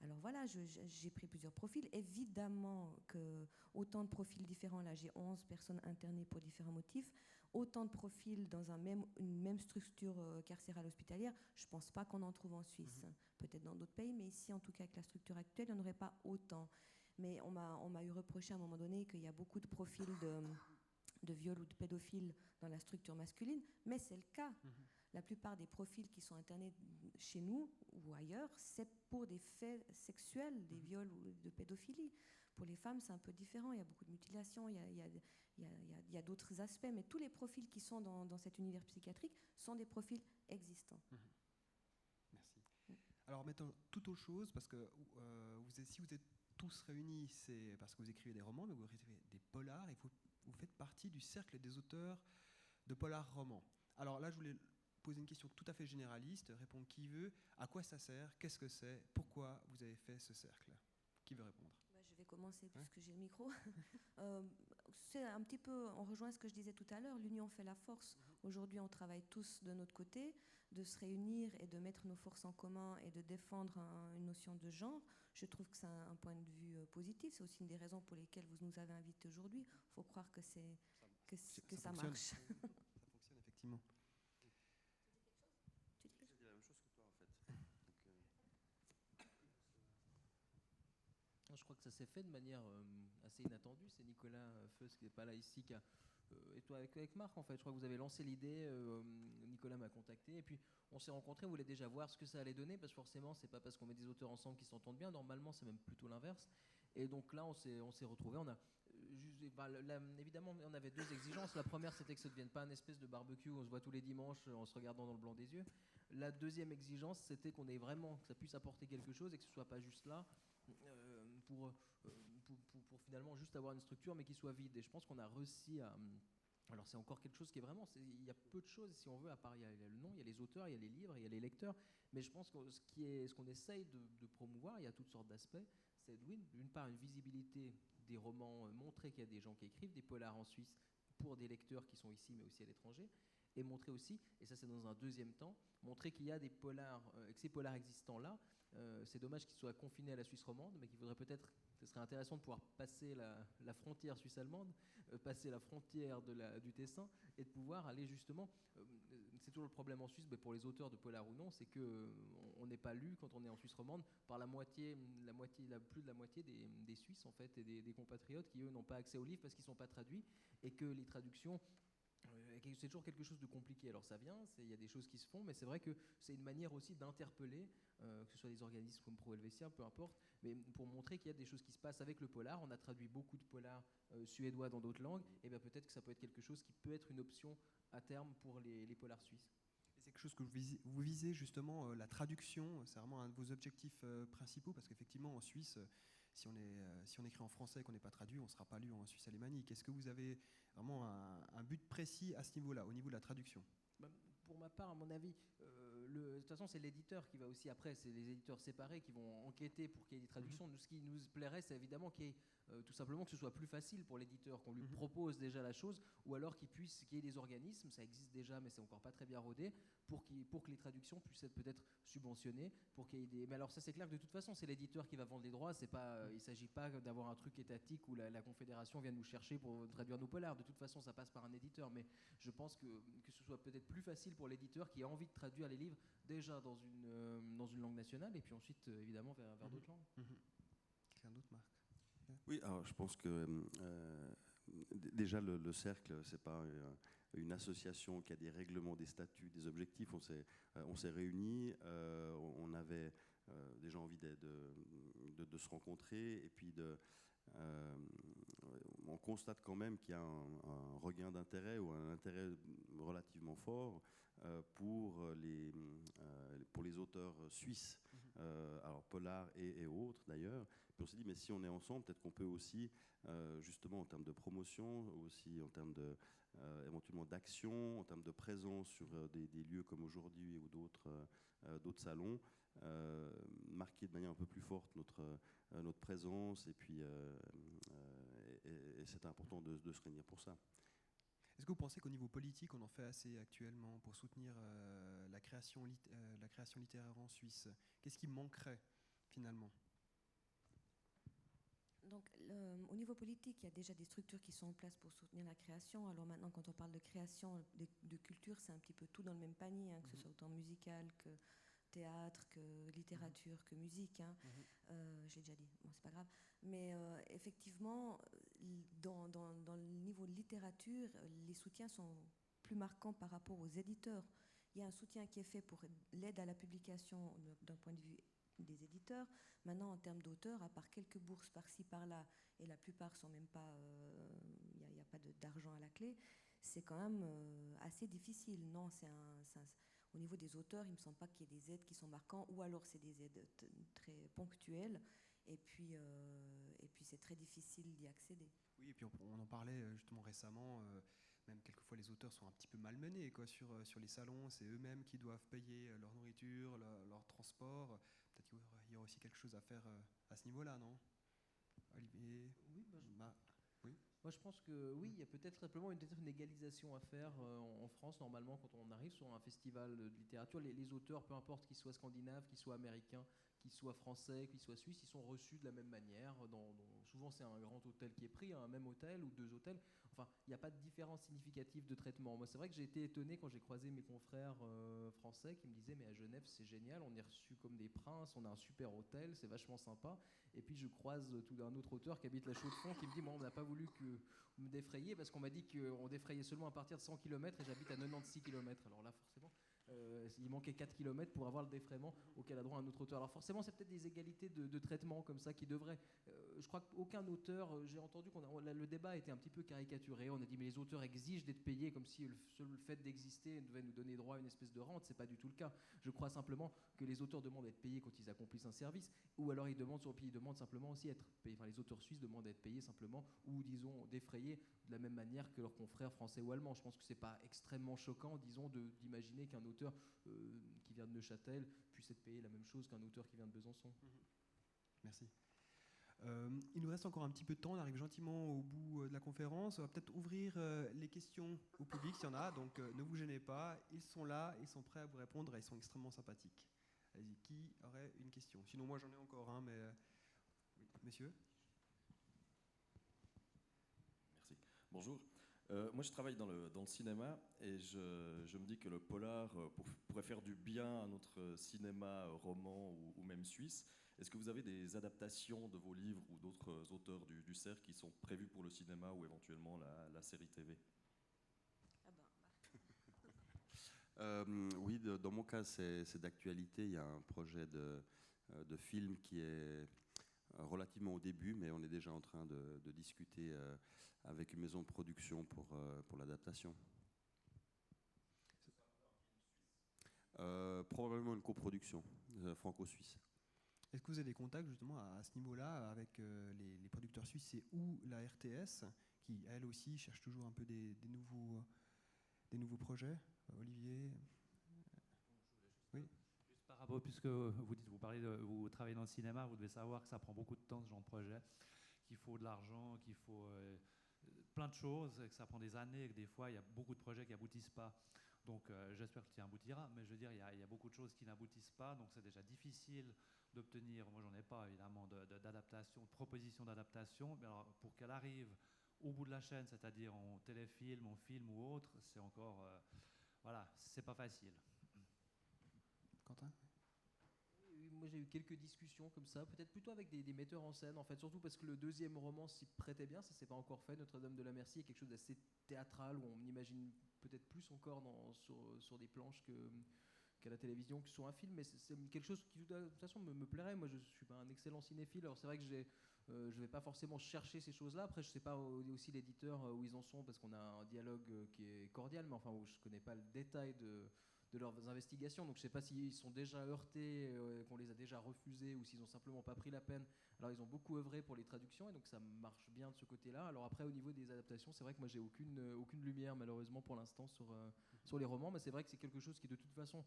Alors voilà, j'ai pris plusieurs profils. Évidemment que autant de profils différents, là j'ai 11 personnes internées pour différents motifs, autant de profils dans une même structure carcérale hospitalière, je ne pense pas qu'on en trouve en Suisse. Peut-être dans d'autres pays, mais ici en tout cas avec la structure actuelle, il n'y en aurait pas autant. Mais on m'a eu reproché à un moment donné qu'il y a beaucoup de profils de viol ou de pédophiles dans la structure masculine, mais c'est le cas. La plupart des profils qui sont internés chez nous ou ailleurs, c'est pour des faits sexuels, des viols ou de pédophilie. Pour les femmes, c'est un peu différent. Il y a beaucoup de mutilations, il y a d'autres aspects, mais tous les profils qui sont dans cet univers psychiatrique sont des profils existants. Merci. Alors maintenant, toute autre chose, parce que si vous êtes tous réunis, c'est parce que vous écrivez des romans, mais vous écrivez des polars, et vous faites partie du cercle des auteurs de polars romans. Alors là, je voulais poser une question tout à fait généraliste, répondre qui veut, à quoi ça sert, qu'est-ce que c'est, pourquoi vous avez fait ce cercle. Qui veut répondre? Je vais commencer puisque j'ai le micro. C'est un petit peu, on rejoint ce que je disais tout à l'heure, l'union fait la force. Aujourd'hui, on travaille tous de notre côté, de se réunir et de mettre nos forces en commun et de défendre une notion de genre. Je trouve que c'est un point de vue positif. C'est aussi une des raisons pour lesquelles vous nous avez invités aujourd'hui. Il faut croire que ça marche. Ça fonctionne, effectivement. Je crois que ça s'est fait de manière assez inattendue. C'est Nicolas Feus qui n'est pas là ici et toi avec Marc en fait. Je crois que vous avez lancé l'idée, Nicolas m'a contacté et puis on s'est rencontrés, on voulait déjà voir ce que ça allait donner parce que forcément c'est pas parce qu'on met des auteurs ensemble qui s'entendent bien, normalement c'est même plutôt l'inverse. Et donc là on s'est retrouvés, évidemment on avait deux exigences. La première c'était que ça ne devienne pas un espèce de barbecue, on se voit tous les dimanches en se regardant dans le blanc des yeux. La deuxième exigence c'était qu'on ait vraiment, que ça puisse apporter quelque chose et que ce soit pas juste là pour finalement juste avoir une structure mais qui soit vide. Et je pense qu'on a réussi à... Alors c'est encore quelque chose qui est vraiment... Il y a peu de choses si on veut, à part il y a le nom, il y a les auteurs, il y a les livres, il y a les lecteurs. Mais je pense que ce qu'on essaye de promouvoir, il y a toutes sortes d'aspects, c'est d'une part une visibilité des romans, montrer qu'il y a des gens qui écrivent des polars en Suisse pour des lecteurs qui sont ici mais aussi à l'étranger, et montrer aussi, et ça c'est dans un deuxième temps, montrer qu'il y a des polars, que ces polars existants là, c'est dommage qu'ils soient confinés à la Suisse romande, mais qu'il faudrait peut-être, ce serait intéressant de pouvoir passer la frontière suisse-allemande, passer la frontière du Tessin, et de pouvoir aller justement, c'est toujours le problème en Suisse, mais pour les auteurs de polar ou non, c'est qu'on n'est pas lu quand on est en Suisse romande par plus de la moitié des Suisses en fait, et des compatriotes qui eux n'ont pas accès aux livres parce qu'ils ne sont pas traduits, et que les traductions, c'est toujours quelque chose de compliqué. Alors ça vient, il y a des choses qui se font, mais c'est vrai que c'est une manière aussi d'interpeller, que ce soit des organismes comme Pro Helvetia, peu importe, mais pour montrer qu'il y a des choses qui se passent avec le polar. On a traduit beaucoup de polars suédois dans d'autres langues, et bien peut-être que ça peut être quelque chose qui peut être une option à terme pour les polars suisses. C'est quelque chose que vous visez justement, la traduction, c'est vraiment un de vos objectifs principaux, parce qu'effectivement en Suisse, si on écrit en français et qu'on n'est pas traduit, on ne sera pas lu en suisse alémanique. Est-ce que vous avez vraiment un but précis à ce niveau-là, au niveau de la traduction? Pour ma part, à mon avis, de toute façon, c'est l'éditeur qui va aussi, après, c'est les éditeurs séparés qui vont enquêter pour qu'il y ait des traductions. Nous, ce qui nous plairait, c'est évidemment qu'il y ait tout simplement que ce soit plus facile pour l'éditeur, qu'on lui propose déjà la chose, ou alors qu'il y ait des organismes, ça existe déjà, mais c'est encore pas très bien rodé, pour que les traductions puissent être peut-être subventionnées, pour qu'il y ait des... Mais alors ça, c'est clair que de toute façon, c'est l'éditeur qui va vendre les droits, il ne s'agit pas d'avoir un truc étatique où la Confédération vient nous chercher pour traduire nos polars. De toute façon, ça passe par un éditeur, mais je pense que ce soit peut-être plus facile pour l'éditeur qui a envie de traduire les livres déjà dans une langue nationale, et puis ensuite, évidemment, vers d'autres langues. Quelqu'un d'autre, Marc? Oui, alors je pense que déjà le cercle, c'est pas une association qui a des règlements, des statuts, des objectifs. On s'est réunis, on avait déjà envie de se rencontrer, et puis on constate quand même qu'il y a un regain d'intérêt, ou un intérêt relativement fort pour les auteurs suisses, alors polar et autres d'ailleurs. Puis on s'est dit, mais si on est ensemble, peut-être qu'on peut aussi, justement en termes de promotion, aussi en termes éventuellement d'action, en termes de présence sur des lieux comme aujourd'hui ou d'autres salons, marquer de manière un peu plus forte notre présence, et puis c'est important de se réunir pour ça. Est-ce que vous pensez qu'au niveau politique, on en fait assez actuellement pour soutenir la création littéraire en Suisse? Qu'est-ce qui manquerait finalement? Donc, au niveau politique, il y a déjà des structures qui sont en place pour soutenir la création. Alors maintenant, quand on parle de création, de culture, c'est un petit peu tout dans le même panier, hein, que ce soit autant musical que théâtre, que littérature, que musique. Hein. J'ai déjà dit, bon, c'est pas grave. Mais effectivement, dans le niveau de littérature, les soutiens sont plus marquants par rapport aux éditeurs. Il y a un soutien qui est fait pour l'aide à la publication d'un point de vue des éditeurs. Maintenant, en termes d'auteurs, à part quelques bourses par-ci, par-là, et la plupart sont même pas, il n'y a pas d'argent à la clé, c'est quand même assez difficile. Non, au niveau des auteurs, il ne me semble pas qu'il y ait des aides qui sont marquantes, ou alors c'est des aides très ponctuelles, et puis c'est très difficile d'y accéder. Oui, et puis on en parlait justement récemment, même quelquefois les auteurs sont un petit peu malmenés quoi, sur les salons, c'est eux-mêmes qui doivent payer leur nourriture, leur transport. Peut-être qu'il y aura aussi quelque chose à faire à ce niveau-là, non, Olivier? Oui, oui. moi je pense que oui, il y a peut-être simplement une égalisation à faire en France. Normalement, quand on arrive sur un festival de littérature, les auteurs, peu importe qu'ils soient scandinaves, qu'ils soient américains, qu'ils soient français, qu'ils soient suisses, ils sont reçus de la même manière. Souvent, c'est un grand hôtel qui est pris, un même hôtel ou deux hôtels. Enfin, il n'y a pas de différence significative de traitement. Moi, c'est vrai que j'ai été étonné quand j'ai croisé mes confrères français qui me disaient mais à Genève, c'est génial, on est reçus comme des princes, on a un super hôtel, c'est vachement sympa. Et puis, je croise tout un autre auteur qui habite la Chaux-de-Fonds qui me dit moi, on n'a pas voulu me défrayer parce qu'on m'a dit qu'on défrayait seulement à partir de 100 km et j'habite à 96 km. Alors là, forcément, il manquait 4 km pour avoir le défraiement auquel a droit un autre auteur. Alors forcément, c'est peut-être des égalités de traitement comme ça qui devraient... je crois qu'aucun auteur... j'ai entendu le débat a été un petit peu caricaturé. On a dit mais les auteurs exigent d'être payés comme si le seul fait d'exister devait nous donner droit à une espèce de rente. C'est pas du tout le cas. Je crois simplement que les auteurs demandent d'être payés quand ils accomplissent un service, ou alors ils demandent simplement aussi être payés. Enfin, les auteurs suisses demandent d'être payés simplement, ou disons défrayés de la même manière que leurs confrères français ou allemands. Je pense que c'est pas extrêmement choquant, disons, d'imaginer qu'un auteur qui vient de Neuchâtel puisse être payé la même chose qu'un auteur qui vient de Besançon. Merci. Il nous reste encore un petit peu de temps, on arrive gentiment au bout de la conférence. On va peut-être ouvrir les questions au public s'il y en a, donc ne vous gênez pas, ils sont là, ils sont prêts à vous répondre et ils sont extrêmement sympathiques. Allez-y, qui aurait une question? Sinon moi j'en ai encore un, mais... Oui, monsieur? Merci. Bonjour. Moi, je travaille dans le cinéma et je me dis que le polar pourrait faire du bien à notre cinéma roman ou même suisse. Est-ce que vous avez des adaptations de vos livres ou d'autres auteurs du CERF qui sont prévus pour le cinéma ou éventuellement la série TV? Oui, dans mon cas, c'est d'actualité. Il y a un projet de film qui est relativement au début, mais on est déjà en train de discuter avec une maison de production pour l'adaptation. Probablement une coproduction franco-suisse. Est-ce que vous avez des contacts justement à ce niveau-là avec les producteurs suisses ou la RTS, qui elle aussi cherche toujours un peu des nouveaux projets? Olivier? Oui. Juste par rapport, puisque vous travaillez dans le cinéma, vous devez savoir que ça prend beaucoup de temps ce genre de projet, qu'il faut de l'argent, qu'il faut plein de choses, que ça prend des années, que des fois il y a beaucoup de projets qui n'aboutissent pas. Donc j'espère qu'il aboutira, mais je veux dire, il y a beaucoup de choses qui n'aboutissent pas, donc c'est déjà difficile d'obtenir, moi j'en ai pas évidemment, d'adaptation, de proposition d'adaptation, mais alors pour qu'elle arrive au bout de la chaîne, c'est-à-dire en téléfilm, en film ou autre, c'est encore, voilà, c'est pas facile. Quentin? Moi j'ai eu quelques discussions comme ça, peut-être plutôt avec des metteurs en scène en fait, surtout parce que le deuxième roman s'y prêtait bien, ça s'est pas encore fait, Notre-Dame de la Merci est quelque chose d'assez théâtral où on imagine peut-être plus encore sur des planches qu'à la télévision, que sur un film, mais c'est quelque chose qui de toute façon me plairait. Moi je suis pas un excellent cinéphile, alors c'est vrai que je vais pas forcément chercher ces choses-là. Après je sais pas aussi l'éditeur où ils en sont, parce qu'on a un dialogue qui est cordial, mais enfin où je connais pas le détail de leurs investigations, donc je sais pas s'ils sont déjà heurtés, qu'on les a déjà refusés, ou s'ils ont simplement pas pris la peine. Alors ils ont beaucoup œuvré pour les traductions, et donc ça marche bien de ce côté-là. Alors après au niveau des adaptations, c'est vrai que moi j'ai aucune lumière malheureusement pour l'instant sur les romans, mais c'est vrai que c'est quelque chose qui de toute façon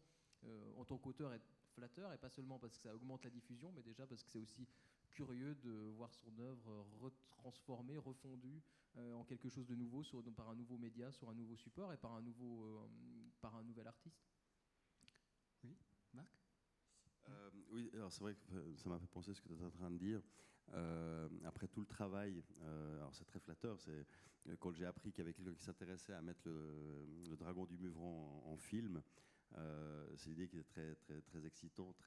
en tant qu'auteur est flatteur, et pas seulement parce que ça augmente la diffusion, mais déjà parce que c'est aussi curieux de voir son œuvre retransformée, refondue en quelque chose de nouveau, par un nouveau média, sur un nouveau support, et par un nouvel artiste. Oui, Marc? Oui, alors c'est vrai que ça m'a fait penser à ce que tu es en train de dire. Après tout le travail, alors c'est très flatteur, c'est quand j'ai appris qu'il y avait quelqu'un qui s'intéressait à mettre le Dragon du Muvran en film, c'est une idée qui est très excitante,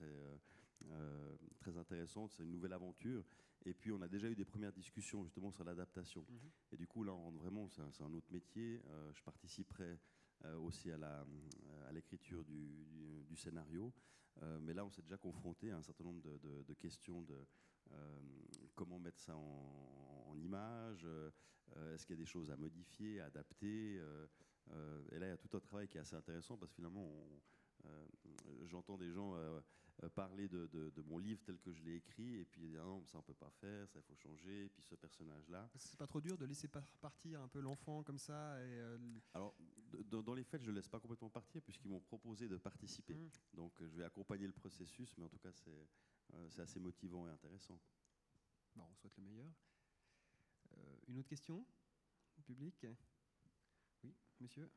très intéressante, c'est une nouvelle aventure. Et puis on a déjà eu des premières discussions justement sur l'adaptation. Et du coup là on rentre vraiment, c'est un autre métier. Je participerai aussi à l'écriture du scénario. Mais là on s'est déjà confronté à un certain nombre de questions de comment mettre ça en image, est-ce qu'il y a des choses à modifier, à adapter. Et là il y a tout un travail qui est assez intéressant parce que finalement j'entends des gens parler de mon livre tel que je l'ai écrit et puis dire non ça on peut pas faire, ça il faut changer, et puis ce personnage là. C'est pas trop dur de laisser partir un peu l'enfant comme ça Alors dans les faits je le laisse pas complètement partir puisqu'ils m'ont proposé de participer. Donc je vais accompagner le processus, mais en tout cas c'est assez motivant et intéressant. Bon, on souhaite le meilleur. Une autre question au public? Oui, monsieur.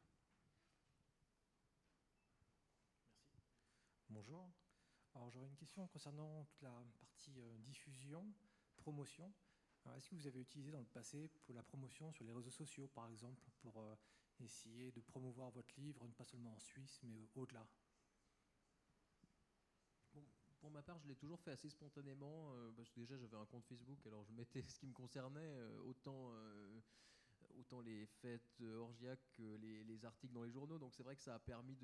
Bonjour. Alors j'aurais une question concernant toute la partie diffusion, promotion. Est-ce que vous avez utilisé dans le passé pour la promotion sur les réseaux sociaux, par exemple, pour essayer de promouvoir votre livre, pas seulement en Suisse, mais au-delà? Bon, pour ma part, je l'ai toujours fait assez spontanément, parce que déjà j'avais un compte Facebook, alors je mettais ce qui me concernait, autant les fêtes orgiaques que les articles dans les journaux. Donc c'est vrai que ça a permis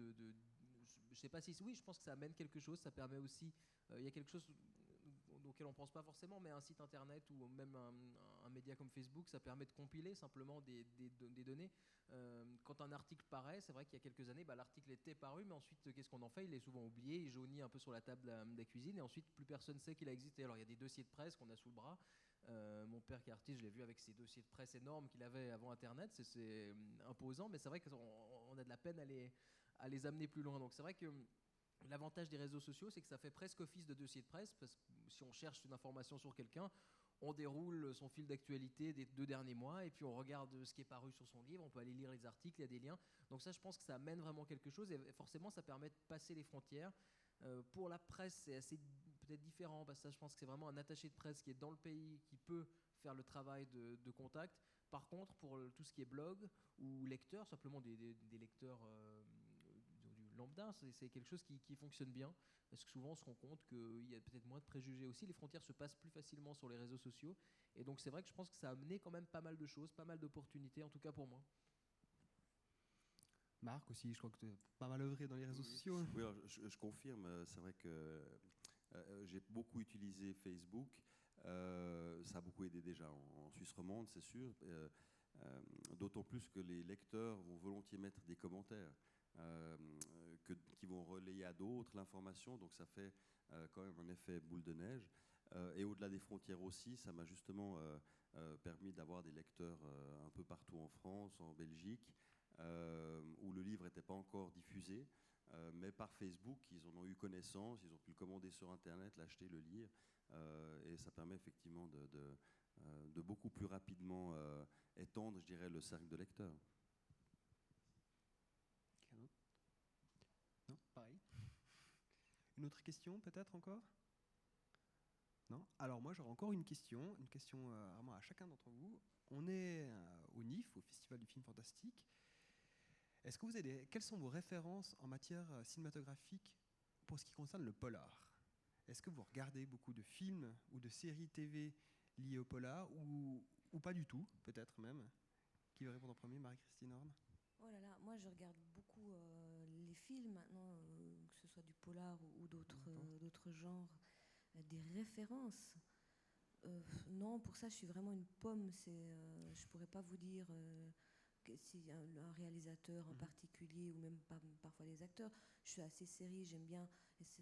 je sais pas si oui, je pense que ça amène quelque chose. Ça permet aussi, il y a quelque chose auquel on pense pas forcément, mais un site internet ou même un média comme Facebook, ça permet de compiler simplement des données. Quand un article paraît, c'est vrai qu'il y a quelques années, l'article était paru, mais ensuite qu'est-ce qu'on en fait? Il est souvent oublié, il jaunit un peu sur la table de la cuisine, et ensuite plus personne sait qu'il a existé. Alors il y a des dossiers de presse qu'on a sous le bras. Mon père qui est artiste, je l'ai vu avec ses dossiers de presse énormes qu'il avait avant Internet, c'est imposant, mais c'est vrai qu'on a de la peine à les amener plus loin. Donc c'est vrai que l'avantage des réseaux sociaux, c'est que ça fait presque office de dossier de presse, parce que si on cherche une information sur quelqu'un, on déroule son fil d'actualité des 2 derniers mois, et puis on regarde ce qui est paru sur son livre, on peut aller lire les articles, il y a des liens. Donc ça, je pense que ça amène vraiment quelque chose, et forcément, ça permet de passer les frontières. Pour la presse, c'est assez peut-être différent, parce que ça, je pense que c'est vraiment un attaché de presse qui est dans le pays, qui peut faire le travail de contact. Par contre, pour tout ce qui est blog ou lecteurs, simplement des lecteurs du lambda, c'est quelque chose qui fonctionne bien, parce que souvent on se rend compte qu'il y a peut-être moins de préjugés aussi, les frontières se passent plus facilement sur les réseaux sociaux, et donc c'est vrai que je pense que ça a amené quand même pas mal de choses, pas mal d'opportunités, en tout cas pour moi. Marc aussi, je crois que tu as pas mal œuvré dans les réseaux sociaux. Oui, alors, je confirme, c'est vrai que j'ai beaucoup utilisé Facebook, ça a beaucoup aidé déjà en Suisse romande, c'est sûr, d'autant plus que les lecteurs vont volontiers mettre des commentaires qui vont relayer à d'autres l'information, donc ça fait quand même un effet boule de neige. Et au-delà des frontières aussi, ça m'a justement permis d'avoir des lecteurs un peu partout en France, en Belgique, où le livre n'était pas encore diffusé, mais par Facebook, ils en ont eu connaissance, ils ont pu le commander sur Internet, l'acheter, le lire, et ça permet effectivement de beaucoup plus rapidement étendre, je dirais, le cercle de lecteurs. Non, pareil. Une autre question peut-être encore? Non? Alors moi j'aurais encore une question vraiment à chacun d'entre vous. On est au NIF, au Festival du film fantastique. Est-ce que vous avez quelles sont vos références en matière cinématographique pour ce qui concerne le polar? Est-ce que vous regardez beaucoup de films ou de séries TV liées au polar ou pas du tout, peut-être même? Qui veut répondre en premier? Marie-Christine Horn? Oh là là, moi je regarde beaucoup les films maintenant, que ce soit du polar ou d'autres genres. Des références, non, pour ça je suis vraiment une pomme. Je pourrais pas vous dire si un réalisateur en particulier ou même parfois des acteurs. Je suis assez série, j'aime bien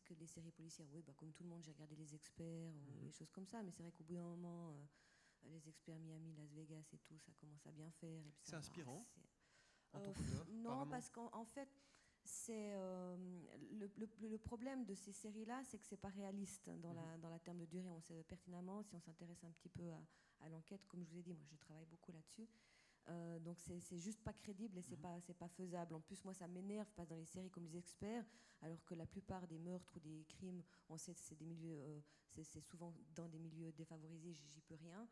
que les séries policières. Oui, comme tout le monde, j'ai regardé Les Experts ou des choses comme ça, mais c'est vrai qu'au bout d'un moment, Les Experts Miami, Las Vegas et tout, ça commence à bien faire. C'est inspirant en tant qu'auteur? Non, parce qu'en fait, c'est le problème de ces séries-là, c'est que c'est pas réaliste dans la terme de durée. On sait pertinemment, si on s'intéresse un petit peu à l'enquête, comme je vous ai dit, moi je travaille beaucoup là-dessus. Donc c'est juste pas crédible et c'est pas faisable. En plus, moi ça m'énerve, pas dans les séries comme Les Experts, alors que la plupart des meurtres ou des crimes, on sait que c'est des milieux, c'est souvent dans des milieux défavorisés, j'y peux rien.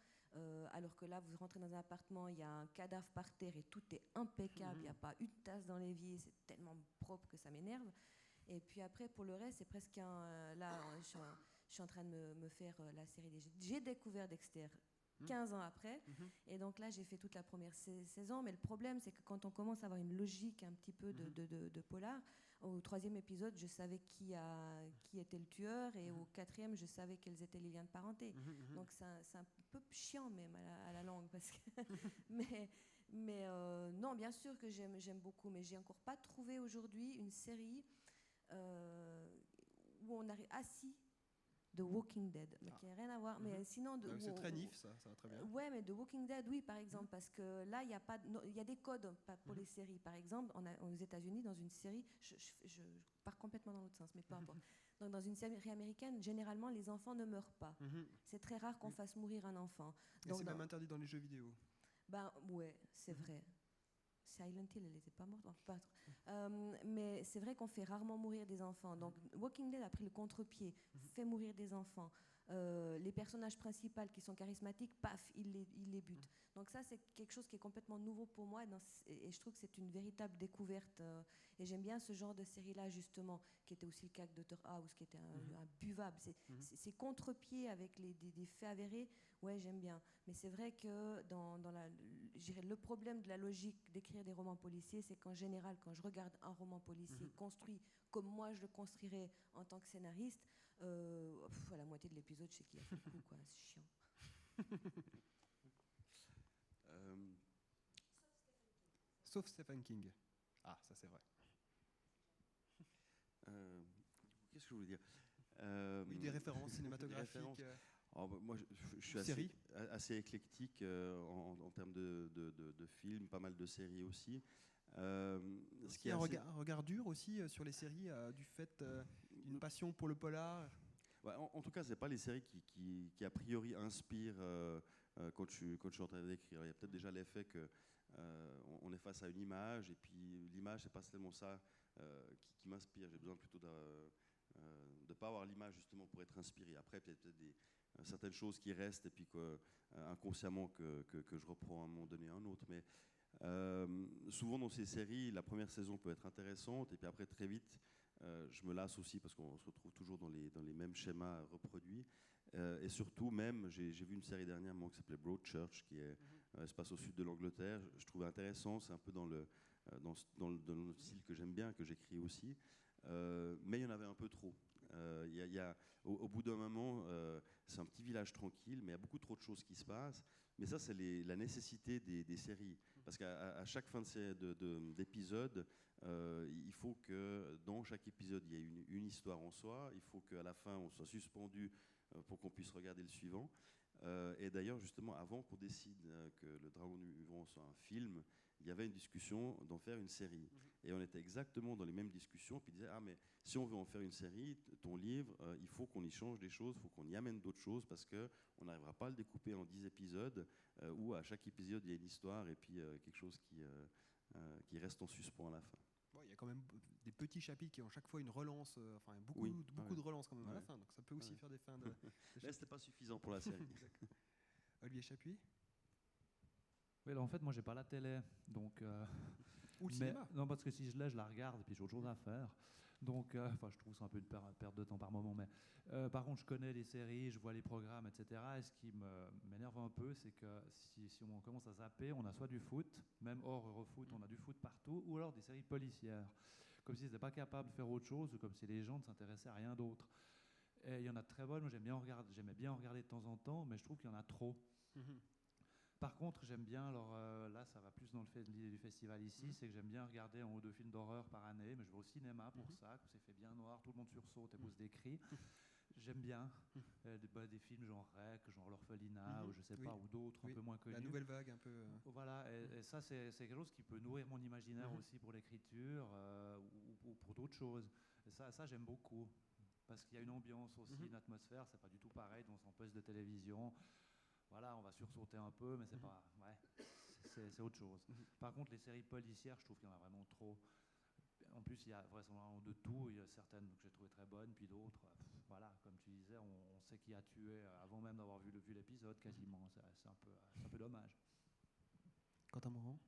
alors que là, vous rentrez dans un appartement, il y a un cadavre par terre et tout est impeccable, il n'y a pas une tasse dans l'évier, c'est tellement propre que ça m'énerve. Et puis après, pour le reste, c'est presque là, je suis en train de me faire la série J'ai découvert Dexter 15 ans après, et donc là, j'ai fait toute la première saison, mais le problème, c'est que quand on commence à avoir une logique un petit peu de polar, au 3e épisode, je savais qui était le tueur, et au 4e, je savais quels étaient les liens de parenté. Donc c'est un peu chiant même à la langue, parce que mais non, bien sûr que j'aime beaucoup, mais j'ai encore pas trouvé aujourd'hui une série où on arrive assis. The Walking Dead, mais qui n'a rien à voir. Mais sinon, c'est très nif, ça va très bien. Ouais, mais The Walking Dead, oui, par exemple, parce que là, il y a des codes pour les séries. Par exemple, aux États-Unis, dans une série, je pars complètement dans l'autre sens, mais peu importe. Donc, dans une série américaine, généralement, les enfants ne meurent pas. C'est très rare qu'on fasse mourir un enfant. Et c'est même interdit dans les jeux vidéo. Ben ouais, c'est vrai. Silent Hill, elle n'était pas morte. Mais c'est vrai qu'on fait rarement mourir des enfants. Donc Walking Dead a pris le contre-pied, fait mourir des enfants. Les personnages principaux qui sont charismatiques, paf, il les bute. Donc ça, c'est quelque chose qui est complètement nouveau pour moi, et je trouve que c'est une véritable découverte. Et j'aime bien ce genre de série-là, justement, qui était aussi le cas de Dr House, qui était imbuvable. C'est contre-pied avec des faits avérés. Ouais, j'aime bien. Mais c'est vrai que le problème de la logique d'écrire des romans policiers, c'est qu'en général, quand je regarde un roman policier construit comme moi je le construirais en tant que scénariste, à la moitié de l'épisode, je sais qu'il a fait le coup, quoi. C'est chiant. Sauf Stephen King. Ah, ça c'est vrai. Qu'est-ce que je voulais dire Oui, des références cinématographiques. Moi, je suis assez éclectique en termes de films, pas mal de séries aussi. Ce qui est un regard dur aussi sur les séries, du fait d'une passion pour le polar. Ouais, en tout cas, c'est pas les séries qui a priori inspirent quand je suis en train d'écrire. Il y a peut-être déjà l'effet que on est face à une image, et puis l'image, c'est pas seulement ça qui m'inspire. J'ai besoin plutôt de pas avoir l'image justement pour être inspiré. Après, peut-être certaines choses qui restent, et puis inconsciemment que je reprends à un moment donné un autre. Mais souvent dans ces séries, la première saison peut être intéressante, et puis après très vite, je me lasse aussi parce qu'on se retrouve toujours dans les mêmes schémas reproduits. Et surtout, même, j'ai vu une série dernièrement qui s'appelait Broadchurch, qui se passe au sud de l'Angleterre. Je trouvais intéressant, c'est un peu dans le style que j'aime bien, que j'écris aussi. Mais il y en avait un peu trop. Au bout d'un moment, c'est un petit village tranquille, mais il y a beaucoup trop de choses qui se passent. Mais ça, c'est la nécessité des séries. Parce qu'à chaque fin d'épisode, il faut que dans chaque épisode, il y ait une histoire en soi. Il faut qu'à la fin, on soit suspendu pour qu'on puisse regarder le suivant. Et d'ailleurs, justement, avant qu'on décide que Le Dragon du Vent soit un film, il y avait une discussion d'en faire une série. Et on était exactement dans les mêmes discussions. Puis ils disaient, ah, mais si on veut en faire une série, ton livre, il faut qu'on y change des choses, il faut qu'on y amène d'autres choses, parce qu'on n'arrivera pas à le découper en 10 épisodes, où à chaque épisode, il y a une histoire, et puis quelque chose qui reste en suspens à la fin. Bon, il y a quand même des petits chapitres qui ont chaque fois une relance, beaucoup de relances quand même à la fin, donc ça peut aussi faire des fins de... Mais c'était pas suffisant pour la série. Olivier Chapuis. Oui, là, en fait, moi, j'ai pas la télé, donc... Ou le cinéma. Non, parce que si je l'ai, je la regarde, et puis j'ai autre chose à faire. Donc, je trouve ça un peu une perte de temps par moment. Mais par contre, je connais les séries, je vois les programmes, etc. Et ce qui m'énerve un peu, c'est que si on commence à zapper, on a soit du foot, même hors Eurofoot, on a du foot partout, ou alors des séries policières. Comme s'ils n'étaient pas capables de faire autre chose, ou comme si les gens ne s'intéressaient à rien d'autre. Et il y en a de très bonnes, moi j'aimais bien en regarder de temps en temps, mais je trouve qu'il y en a trop. Par contre, j'aime bien, alors là ça va plus dans l'idée du festival ici, c'est que j'aime bien regarder 1 ou 2 films d'horreur par année, mais je vais au cinéma pour ça, que c'est fait bien noir, tout le monde sursaute et pousse des cris. J'aime bien des films genre Rec, genre L'Orphelinat, ou je sais pas, ou d'autres un peu moins connus. La nouvelle vague un peu... Voilà, et ça c'est quelque chose qui peut nourrir mon imaginaire aussi pour l'écriture, ou pour d'autres choses. Et ça j'aime beaucoup, parce qu'il y a une ambiance aussi, une atmosphère, c'est pas du tout pareil dans son poste de télévision. Voilà, on va sursauter un peu, mais c'est pas... Ouais, c'est autre chose. Par contre, les séries policières, je trouve qu'il y en a vraiment trop. En plus, il y a vraisemblablement de tout. Il y a certaines que j'ai trouvées très bonnes, puis d'autres... voilà, comme tu disais, on sait qui a tué avant même d'avoir vu l'épisode quasiment. C'est un peu dommage. Quentin Morand.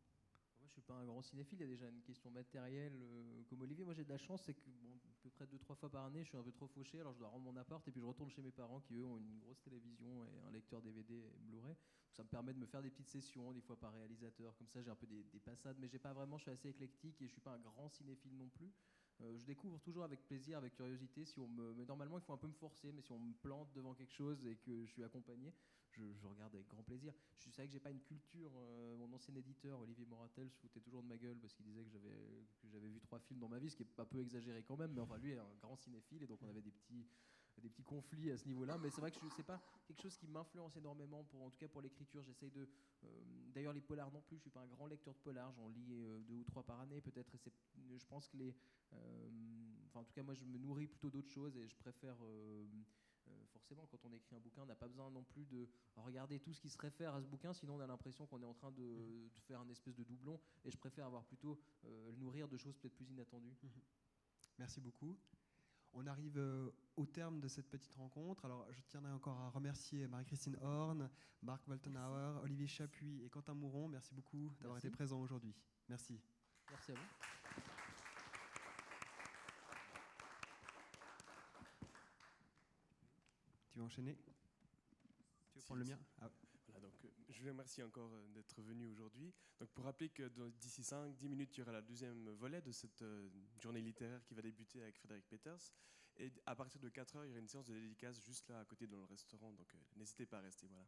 Moi, je suis pas un grand cinéphile. Il y a déjà une question matérielle comme Olivier. Moi, j'ai de la chance, c'est que bon, à peu près 2-3 fois par année, je suis un peu trop fauché. Alors, je dois rendre mon appart et puis je retourne chez mes parents qui eux ont une grosse télévision et un lecteur DVD et Blu-ray. Donc, ça me permet de me faire des petites sessions, des fois par réalisateur. Comme ça, j'ai un peu des passades, mais j'ai pas vraiment. Je suis assez éclectique et je suis pas un grand cinéphile non plus. Je découvre toujours avec plaisir, avec curiosité. Mais normalement, il faut un peu me forcer, mais si on me plante devant quelque chose et que je suis accompagné, je regarde avec grand plaisir. Je sais que j'ai pas une culture. Mon ancien éditeur, Olivier Moratel, se foutait toujours de ma gueule parce qu'il disait que j'avais vu 3 films dans ma vie, ce qui est un peu exagéré quand même. Mais enfin, lui est un grand cinéphile et donc on avait des petits conflits à ce niveau-là. Mais c'est vrai que c'est pas quelque chose qui m'influence énormément, en tout cas pour l'écriture. J'essaye de. D'ailleurs, les polars non plus. Je suis pas un grand lecteur de polars. J'en lis 2 ou 3 par année peut-être. Et je pense que en tout cas, moi, je me nourris plutôt d'autres choses et je préfère. Forcément, quand on écrit un bouquin, on n'a pas besoin non plus de regarder tout ce qui se réfère à ce bouquin, sinon on a l'impression qu'on est en train de faire un espèce de doublon, et je préfère avoir plutôt le nourrir de choses peut-être plus inattendues. Merci beaucoup. On arrive au terme de cette petite rencontre. Alors, je tiendrai encore à remercier Marie-Christine Horn, Marc Waltenhauer, Olivier Chapuis et Quentin Mouron. Merci beaucoup d'avoir été présents aujourd'hui. Merci. Merci à vous. Tu veux enchaîner? Tu veux prendre le mien? Voilà, donc, je vous remercie encore d'être venu aujourd'hui. Donc, pour rappeler que d'ici 5-10 minutes, il y aura la deuxième volet de cette journée littéraire qui va débuter avec Frédéric Peters. Et à partir de 4h, il y aura une séance de dédicace juste là à côté dans le restaurant. Donc, n'hésitez pas à rester. Voilà.